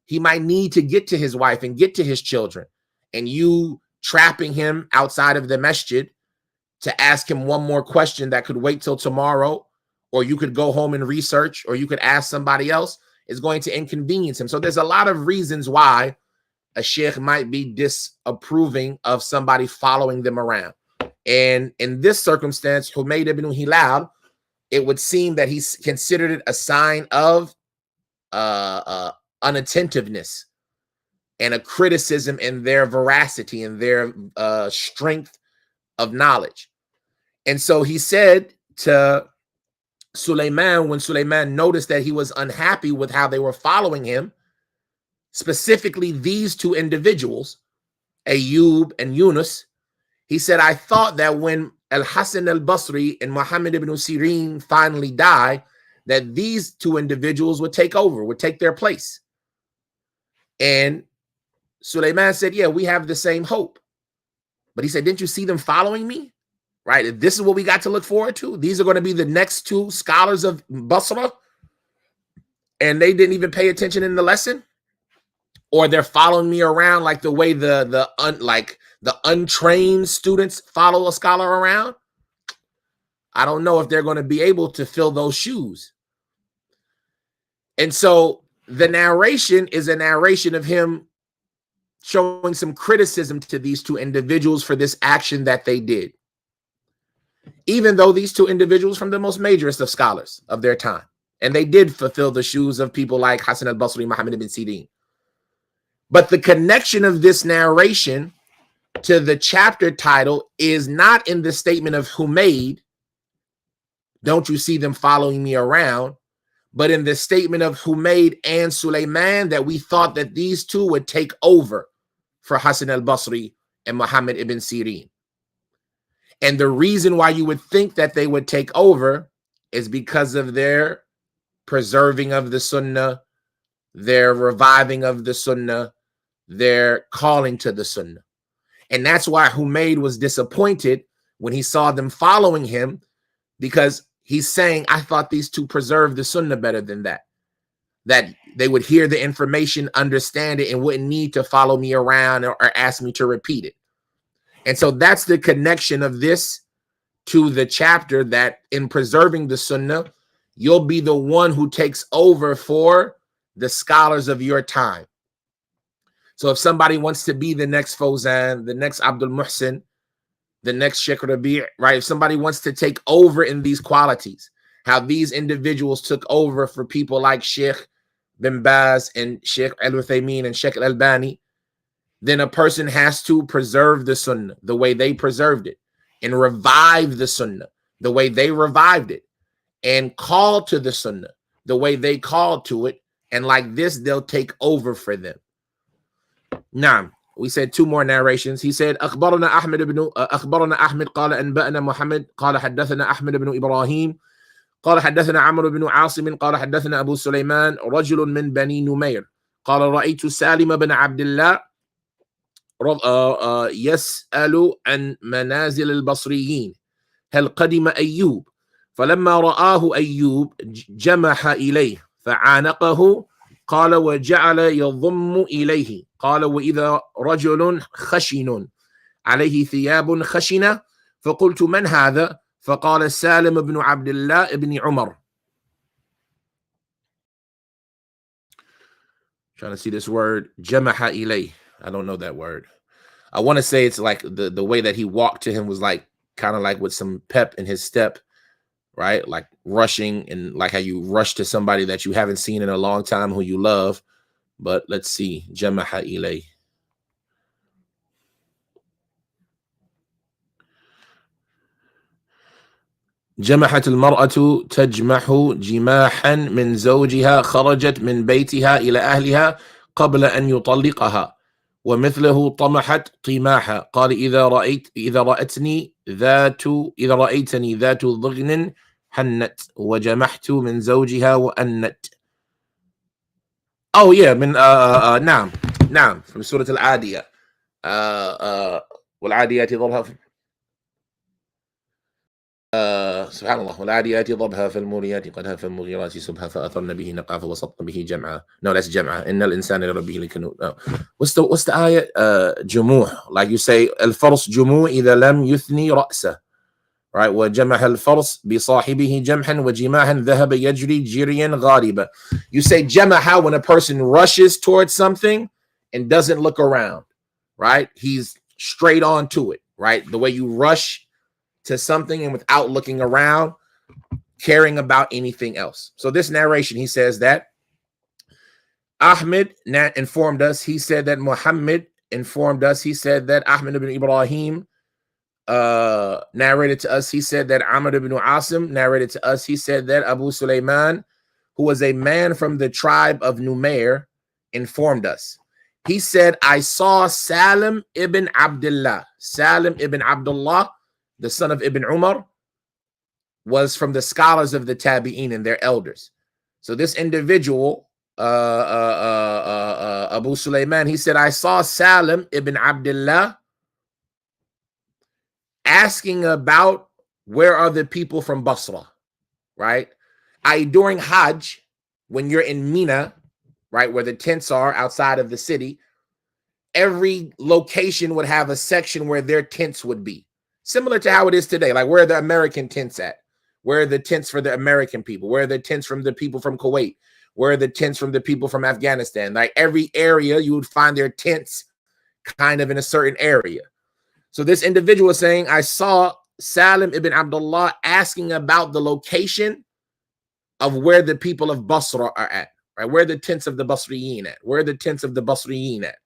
He might need to get to his wife and get to his children. And you trapping him outside of the masjid to ask him one more question that could wait till tomorrow, or you could go home and research, or you could ask somebody else, is going to inconvenience him. So there's a lot of reasons why a sheikh might be disapproving of somebody following them around. And in this circumstance, Humayd ibn Hilal, it would seem that he considered it a sign of unattentiveness and a criticism in their veracity and their strength of knowledge. And so he said to Sulaiman, when Sulaiman noticed that he was unhappy with how they were following him, specifically these two individuals, Ayyub and Yunus, he said, I thought that when Al-Hasan al-Basri and Muhammad ibn Sirin finally die, that these two individuals would take over, would take their place. And Sulaiman said, yeah, we have the same hope. But he said, didn't you see them following me? Right? This is what we got to look forward to. These are going to be the next two scholars of Basra. And they didn't even pay attention in the lesson. Or they're following me around like the way the untrained students follow a scholar around. I don't know if they're going to be able to fill those shoes. And so the narration is a narration of him showing some criticism to these two individuals for this action that they did. Even though these two individuals from the most majorest of scholars of their time, and they did fulfill the shoes of people like Hasan al-Basri, Muhammad ibn Sirin. But the connection of this narration to the chapter title is not in the statement of Humayd, don't you see them following me around, but in the statement of Humayd and Sulaiman, that we thought that these two would take over for Hassan al-Basri and Muhammad ibn Sirin. And the reason why you would think that they would take over is because of their preserving of the Sunnah, their reviving of the Sunnah, their calling to the Sunnah. And that's why Humayd was disappointed when he saw them following him, because he's saying, I thought these two preserved the Sunnah better than that. That they would hear the information, understand it, and wouldn't need to follow me around or ask me to repeat it. And so that's the connection of this to the chapter, that in preserving the Sunnah, you'll be the one who takes over for the scholars of your time. So if somebody wants to be the next Fawzan, the next Abdul Muhsin, the next Sheikh Rabi', right? If somebody wants to take over in these qualities, how these individuals took over for people like Sheikh bin Baz and Sheikh Al-Uthaymeen and Sheikh Al-Albani, then a person has to preserve the Sunnah the way they preserved it, and revive the Sunnah the way they revived it, and call to the Sunnah the way they called to it. And like this, they'll take over for them. Now, we said two more narrations. He said, أخبرنا أحمد قال أنبأنا محمد قال حدثنا أحمد بن إبراهيم قال حدثنا عمرو بن عاصم قال حدثنا أبو سليمان رجل من بني نمير قال رأيت سالم بن عبد الله يسأل عن منازل البصريين هل قدم أيوب، فلما رآه أيوب جمح إليه فعانقه، قال وجعل يضم إليه، قال وإذا رجل خشن عليه ثياب خشنة، فقلت من هذا؟ فقال سالم بن عبد الله بن عمر. Trying to see this word, jamaha ilay. I don't know that word. I want to say it's like the way that he walked to him was like kind of like with some pep in his step, right? Like rushing, and like how you rush to somebody that you haven't seen in a long time who you love. But let's see, jamaha ilay. جمحت المرأة تجمح جماحا من زوجها خرجت من بيتها إلى أهلها قبل أن يطلقها، ومثله طمحت طماحا. قال إذا رأيتني ذات ضغن حنت وجمحت من زوجها وأنت. Oh yeah, من نعم from سورة العادية والعاديات ضبها سبحان الله والعاديات ضبها فالموريات قدها فالمغيرات سبها فأثرن به نقعا فوسطن به جمعا. No, that's جمعا. إن الإنسان لربه لكنود. What's the ayat? جموح, like you say الفرس جموع إذا لم يثني رأسه, right? وجمح الفرس بصاحبه جمحا وجماحا ذهب يجري جريا غالبا. You say جمحا when a person rushes towards something and doesn't look around, right? He's straight on to it, right? The way you rush to something and without looking around, caring about anything else. So this narration, he says that Ahmed informed us. He said that Muhammad informed us. He said that Ahmed ibn Ibrahim narrated to us. He said that Amr ibn Asim narrated to us. He said that Abu Sulaiman, who was a man from the tribe of Numair, informed us. He said, I saw Salim ibn Abdullah. Salim ibn Abdullah, the son of Ibn Umar, was from the scholars of the Tabi'in and their elders. So this individual, Abu Sulaiman, he said, I saw Salim ibn Abdullah asking about where are the people from Basra, right? During Hajj, when you're in Mina, right, where the tents are outside of the city, every location would have a section where their tents would be. Similar to how it is today, like where are the American tents at? Where are the tents for the American people? Where are the tents from the people from Kuwait? Where are the tents from the people from Afghanistan? Like every area, you would find their tents kind of in a certain area. So this individual is saying, I saw Salim ibn Abdullah asking about the location of where the people of Basra are at, right? Where are the tents of the Basriyin at? Where are the tents of the Basriyin at?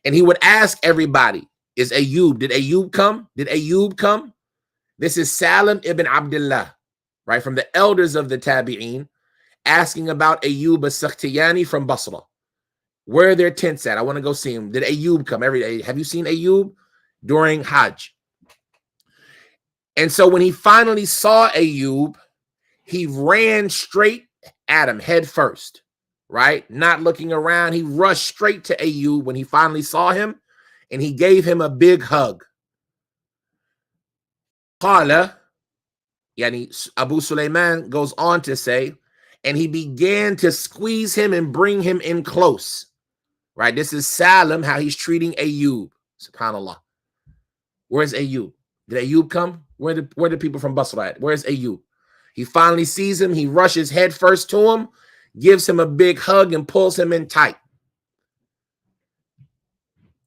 And he would ask everybody, is Ayyub. Did Ayyub come? Did Ayyub come? This is Salim ibn Abdullah, right, from the elders of the Tabi'een, asking about Ayyub as-Sakhtiyani from Basra. Where are their tents at? I want to go see him. Did Ayyub come every day? Have you seen Ayyub during Hajj? And so when he finally saw Ayyub, he ran straight at him head first, right? Not looking around. He rushed straight to Ayyub when he finally saw him, and he gave him a big hug. Qala, yani Abu Sulaiman goes on to say, and he began to squeeze him and bring him in close, right? This is Salim, how he's treating Ayyub, subhanAllah. Where's Ayyub? Did Ayyub come? Where the people from Basra at? Where's Ayyub? He finally sees him. He rushes head first to him, gives him a big hug, and pulls him in tight.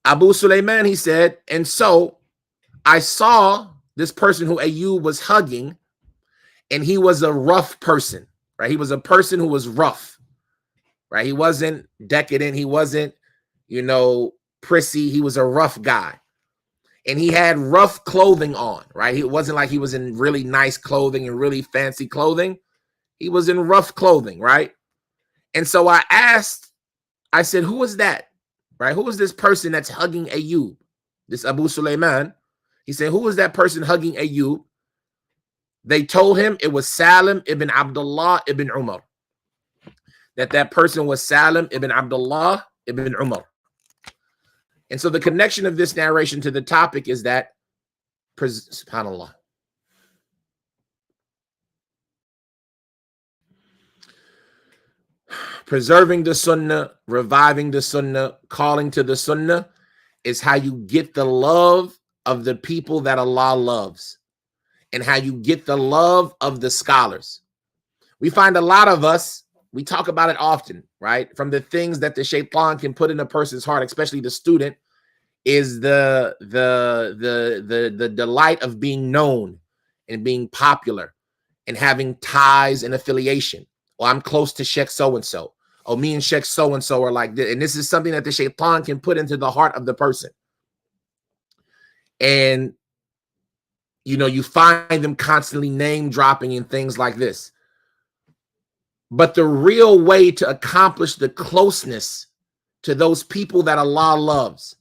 Abu Sulaiman, he said, and so I saw this person who Ayyub was hugging, and he was a rough person, right? He was a person who was rough, right? He wasn't decadent. He wasn't, prissy. He was a rough guy. And he had rough clothing on, right? It wasn't like he was in really nice clothing and really fancy clothing. He was in rough clothing, right? And so I said, who was that, right? Who was this person that's hugging Ayyub? This Abu Sulaiman. He said, who was that person hugging Ayyub? They told him it was Salim ibn Abdullah ibn Umar. That person was Salim ibn Abdullah ibn Umar. And so the connection of this narration to the topic is that, subhanAllah, preserving the Sunnah, reviving the Sunnah, calling to the Sunnah is how you get the love of the people that Allah loves and how you get the love of the scholars. We find a lot of us, we talk about it often, right? From the things that the shaitan can put in a person's heart, especially the student, is the delight of being known and being popular and having ties and affiliation. Well, I'm close to Sheikh so-and-so. Oh, me and Sheikh so-and-so are like this. And this is something that the shaitan can put into the heart of the person. And, you find them constantly name dropping and things like this. But the real way to accomplish the closeness to those people that Allah loves,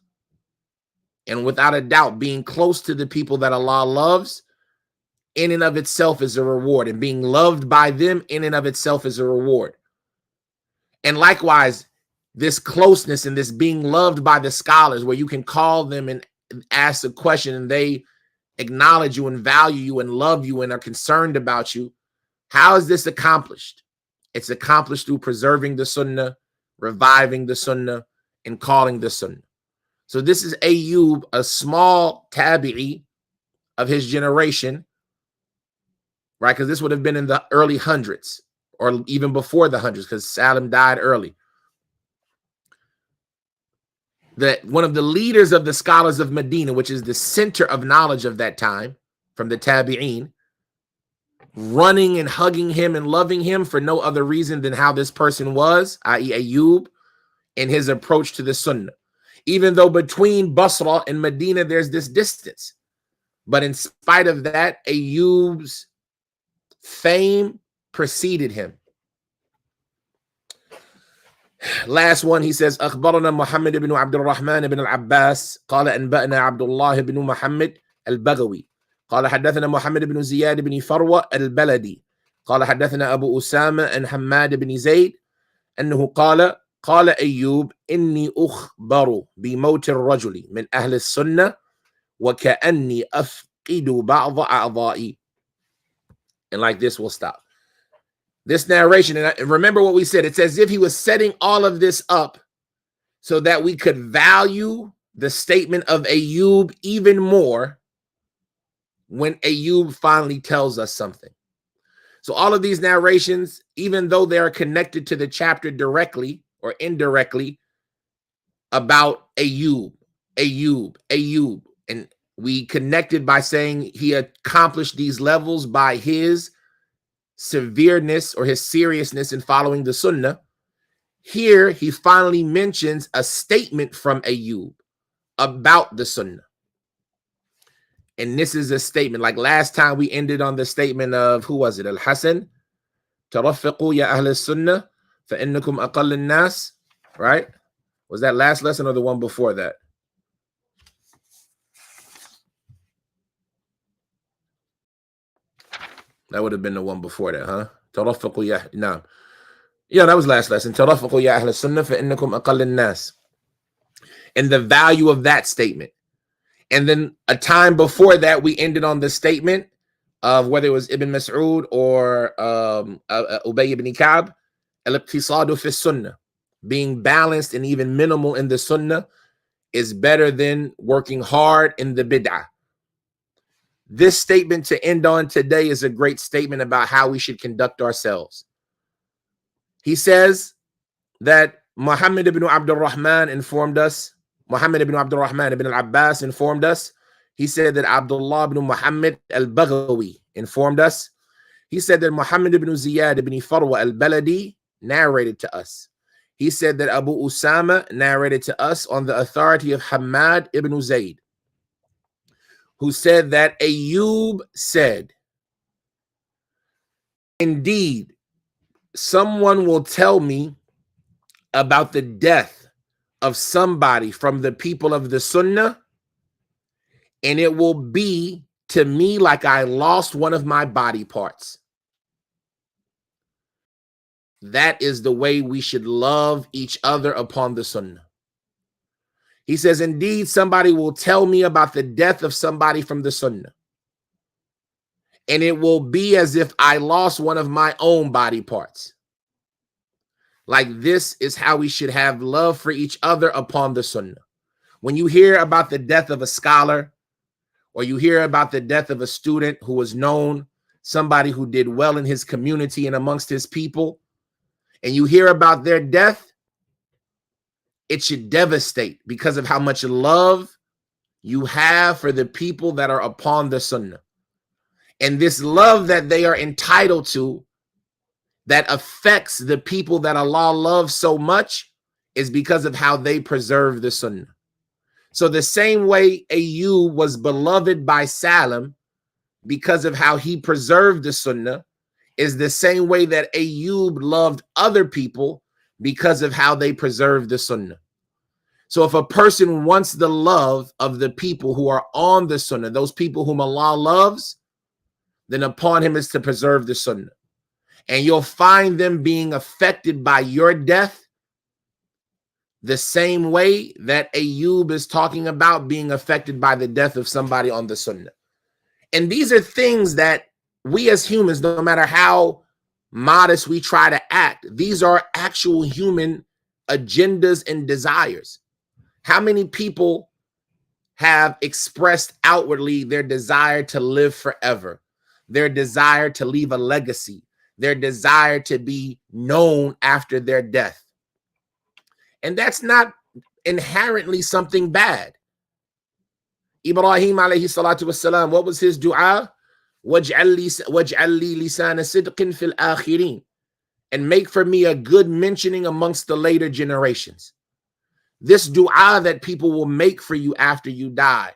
and without a doubt, being close to the people that Allah loves in and of itself is a reward, and being loved by them in and of itself is a reward. And likewise, this closeness and this being loved by the scholars, where you can call them and ask a question and they acknowledge you and value you and love you and are concerned about you. How is this accomplished? It's accomplished through preserving the Sunnah, reviving the Sunnah, and calling the Sunnah. So this is Ayyub, a small tabi'i of his generation, right? Because this would have been in the early hundreds or even before the hundreds, because Salim died early. One of the leaders of the scholars of Medina, which is the center of knowledge of that time from the tabi'een, running and hugging him and loving him for no other reason than how this person was, i.e. Ayyub, and his approach to the Sunnah. Even though between Basra and Medina, there's this distance. But in spite of that, Ayyub's fame preceded him. Last one, he says, أخبرنا محمد بن عبد الرحمن بن العباس قال أنبأنا عبد الله بن محمد البغوي قال حدثنا محمد بن زياد بن فروة البلدي قال حدثنا أبو أسامة عن حماد بن زيد أنه قال أيوب إني أخبر بموت الرجل من أهل السنة وكأني أفقد بعض أعضائي. And like this, we'll stop. This narration, and remember what we said, it's as if he was setting all of this up so that we could value the statement of Ayyub even more when Ayyub finally tells us something. So all of these narrations, even though they are connected to the chapter directly or indirectly about Ayyub, and we connected by saying he accomplished these levels by his severeness or his seriousness in following the Sunnah. Here, he finally mentions a statement from Ayyub about the Sunnah, And this is a statement. Like last time we ended on the statement of, who was it? Al-Hasan. ترفقوا يا أهل السنة فإنكم أقل الناس. Right? Was that last lesson or the one before that? That would have been the one before that, huh? ترفقوا يا نعم. Yeah, that was last lesson. ترفقوا يا أهل السنة فإنكم أقل الناس. And the value of that statement. And then a time before that, we ended on the statement of whether it was Ibn Mas'ud or Ubay ibn Ka'b, al-iqtisadu fi sunnah, being balanced and even minimal in the sunnah is better than working hard in the bid'ah. This statement to end on today is a great statement about how we should conduct ourselves. He says that Muhammad ibn Abdul Rahman informed us, Muhammad ibn Abdul Rahman ibn al-Abbas informed us. He said that Abdullah ibn Muhammad al-Baghawi informed us. He said that Muhammad ibn Ziyad ibn Farwa al-Baladi narrated to us. He said that Abu Usama narrated to us on the authority of Hamad ibn Zayd, who said that Ayyub said, indeed, someone will tell me about the death of somebody from the people of the Sunnah, and it will be to me like I lost one of my body parts. That is the way we should love each other upon the Sunnah. He says, indeed, somebody will tell me about the death of somebody from the Sunnah, and it will be as if I lost one of my own body parts. Like this is how we should have love for each other upon the Sunnah. When you hear about the death of a scholar, or you hear about the death of a student who was known, somebody who did well in his community and amongst his people, and you hear about their death, it should devastate because of how much love you have for the people that are upon the Sunnah. And this love that they are entitled to that affects the people that Allah loves so much is because of how they preserve the Sunnah. So the same way Ayyub was beloved by Salam because of how he preserved the Sunnah is the same way that Ayyub loved other people because of how they preserved the Sunnah. So if a person wants the love of the people who are on the Sunnah, those people whom Allah loves, then upon him is to preserve the Sunnah. And you'll find them being affected by your death the same way that Ayyub is talking about being affected by the death of somebody on the Sunnah. And these are things that we as humans, no matter how modest we try to act, these are actual human agendas and desires. How many people have expressed outwardly their desire to live forever, their desire to leave a legacy, their desire to be known after their death? And that's not inherently something bad. Ibrahim alayhi salatu wasalam, what was his dua? وَاجْعَلْ لِي لِسَانَ صِدْقٍ فِي الْآخِرِينَ, and make for me a good mentioning amongst the later generations. This dua that people will make for you after you die,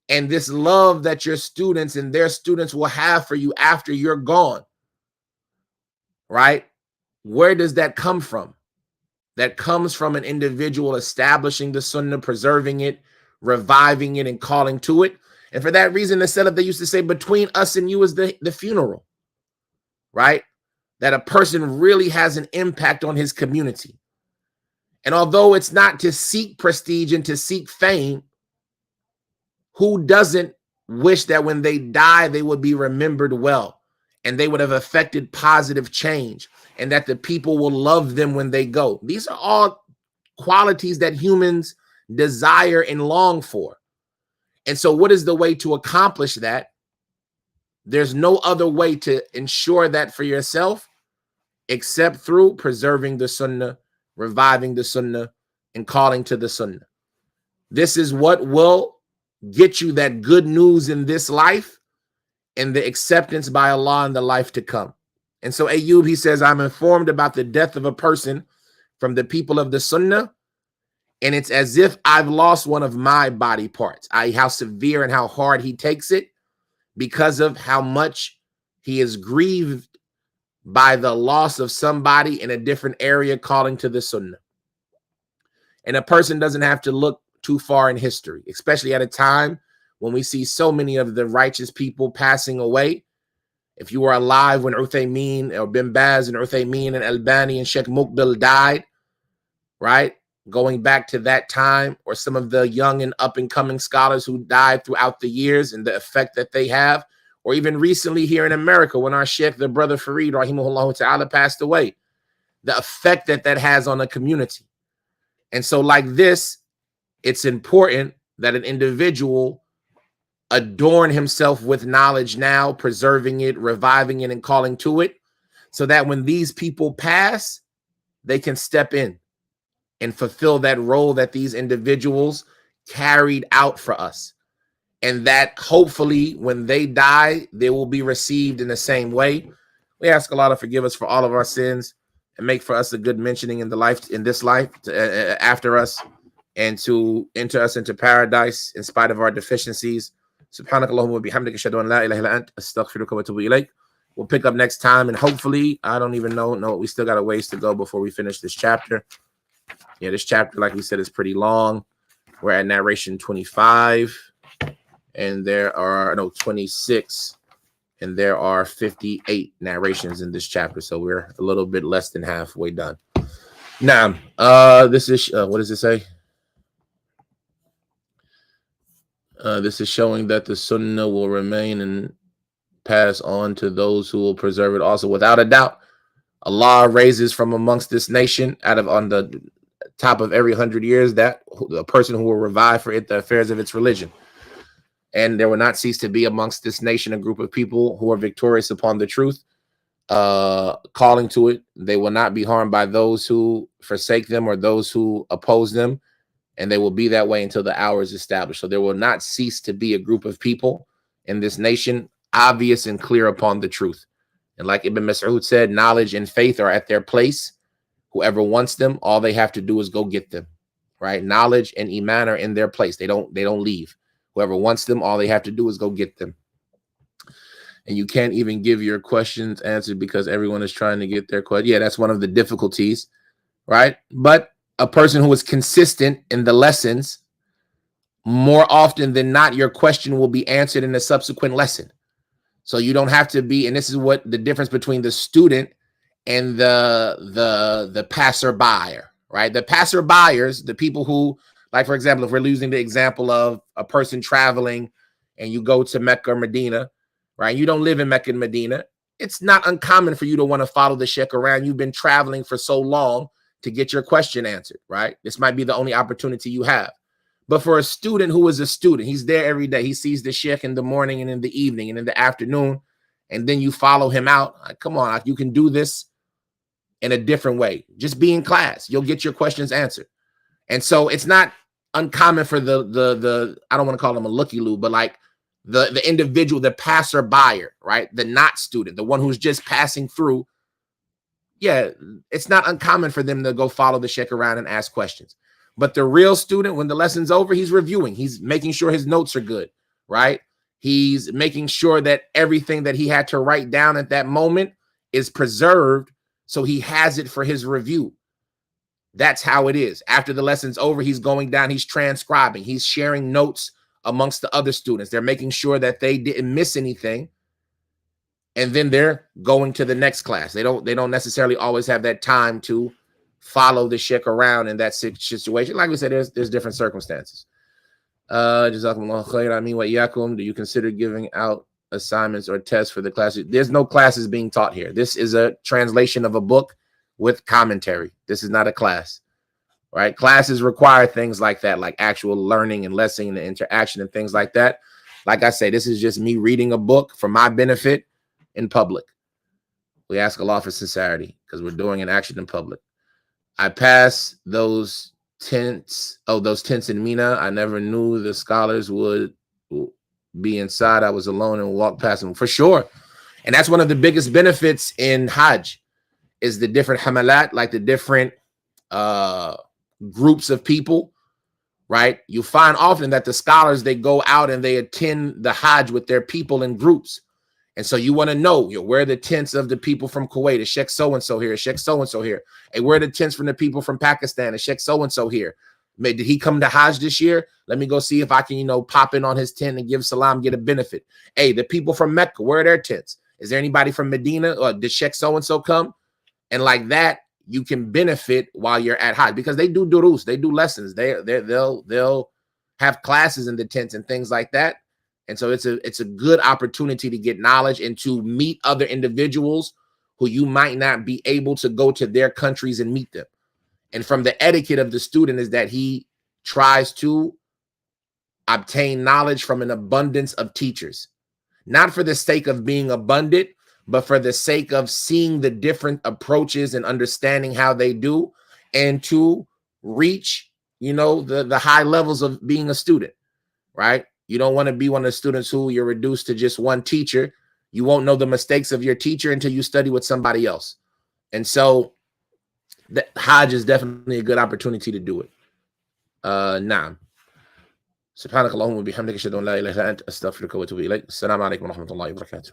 and this love that your students and their students will have for you after you're gone, right? Where does that come from? That comes from an individual establishing the Sunnah, preserving it, reviving it, and calling to it. And for that reason, the Salaf, they used to say, between us and you is the funeral, right? That a person really has an impact on his community. And although it's not to seek prestige and to seek fame, who doesn't wish that when they die, they would be remembered well and they would have affected positive change and that the people will love them when they go? These are all qualities that humans desire and long for. And so what is the way to accomplish that? There's no other way to ensure that for yourself except through preserving the Sunnah, reviving the Sunnah, and calling to the Sunnah. This is what will get you that good news in this life and the acceptance by Allah in the life to come. And so Ayyub, he says, I'm informed about the death of a person from the people of the Sunnah, And it's as if I've lost one of my body parts, i.e. how severe and how hard he takes it, because of how much he is grieved by the loss of somebody in a different area calling to the Sunnah. And a person doesn't have to look too far in history, especially at a time when we see so many of the righteous people passing away. If you were alive when Uthaymeen or Bin Baz and Uthaymeen and Albani and Sheikh Muqbil died, right? Going back to that time, or some of the young and up and coming scholars who died throughout the years and the effect that they have, or even recently here in America when our Sheikh, the brother Fareed, rahimahullah ta'ala, passed away, the effect that that has on a community. And so like this, it's important that an individual adorn himself with knowledge now, preserving it, reviving it, and calling to it, so that when these people pass, they can step in and fulfill that role that these individuals carried out for us. And that hopefully when they die, they will be received in the same way. We ask Allah to forgive us for all of our sins and make for us a good mentioning in this life after us, and to enter us into paradise in spite of our deficiencies. Subhanakallahumma wa bihamdika ashhadu an la ilaha illa anta astaghfiruka wa atubu ilayk. We'll pick up next time, and hopefully, I don't even know. No, we still got a ways to go before we finish this chapter. Yeah, this chapter, like we said, is pretty long. We're at narration 25, and there are 26, and there are 58 narrations in this chapter. So we're a little bit less than halfway done. Now, this is what does it say? This is showing that the Sunnah will remain and pass on to those who will preserve it also. Without a doubt, Allah raises from amongst this nation, on the top of every 100 years, that a person who will revive for it the affairs of its religion. And there will not cease to be amongst this nation a group of people who are victorious upon the truth, calling to it. They will not be harmed by those who forsake them or those who oppose them. And they will be that way until the hour is established. So there will not cease to be a group of people in this nation obvious and clear upon the truth. And like Ibn Mas'ud said, knowledge and faith are at their place. Whoever wants them, all they have to do is go get them, right? Knowledge and Iman are in their place. They don't leave. Whoever wants them, all they have to do is go get them. And you can't even give your questions answered because everyone is trying to get their question. Yeah, that's one of the difficulties, right? But a person who is consistent in the lessons, more often than not, your question will be answered in a subsequent lesson. So you don't have to be, and this is what the difference between the student and the passerby, right? The passerbyers, the people who, like, for example, if we're using the example of a person traveling and you go to Mecca or Medina, right? You don't live in Mecca and Medina. It's not uncommon for you to want to follow the sheikh around. You've been traveling for so long to get your question answered, right? This might be the only opportunity you have. But for a student who is a student, he's there every day. He sees the sheikh in the morning and in the evening and in the afternoon, and then you follow him out. Like, come on, you can do this in a different way. Just be in class. You'll get your questions answered. And so it's not uncommon for the I don't want to call him a looky-loo, but like the individual, the passerby, right? The not student, the one who's just passing through. Yeah, it's not uncommon for them to go follow the sheikh around and ask questions. But the real student, when the lesson's over, he's reviewing. He's making sure his notes are good, right? He's making sure that everything that he had to write down at that moment is preserved, so he has it for his review. That's how it is. After the lesson's over, he's going down, he's transcribing, he's sharing notes amongst the other students. They're making sure that they didn't miss anything. And then they're going to the next class. They don't necessarily always have that time to follow the sheikh around in that situation. Like we said, there's different circumstances. Jazakumullah khair. I mean, what yakum? Do you consider giving out assignments or tests for the classes? There's no classes being taught here. This is a translation of a book with commentary. This is not a class, right? Classes require things like that, like actual learning and lesson and interaction and things like that. Like I say, this is just me reading a book for my benefit in public. We ask Allah for sincerity because we're doing an action in public. I passed those tents in Mina. I never knew the scholars would be inside. I was alone and walked past them, for sure. And that's one of the biggest benefits in Hajj, is the different hamalat, like the different groups of people, right? You find often that the scholars, they go out and they attend the Hajj with their people in groups. And so you want to know, where are the tents of the people from Kuwait? Is Sheikh so-and-so here? Is Sheikh so-and-so here? Hey, where are the tents from the people from Pakistan? Is Sheikh so-and-so here? Did he come to Hajj this year? Let me go see if I can, pop in on his tent and give salam, get a benefit. Hey, the people from Mecca, where are their tents? Is there anybody from Medina? Or did Sheikh so-and-so come? And like that, you can benefit while you're at Hajj, because they do durus, they do lessons. They'll have classes in the tents and things like that. And so it's a good opportunity to get knowledge and to meet other individuals who you might not be able to go to their countries and meet them. And from the etiquette of the student is that he tries to obtain knowledge from an abundance of teachers, not for the sake of being abundant, but for the sake of seeing the different approaches and understanding how they do, and to reach, the high levels of being a student, right? You don't want to be one of the students who you're reduced to just one teacher. You won't know the mistakes of your teacher until you study with somebody else. And so the Hajj is definitely a good opportunity to do it. Naam. سبحانك اللهم وبحمدك اشهد ان لا اله الا انت استغفرك واتوب اليك. السلام عليكم ورحمه الله وبركاته.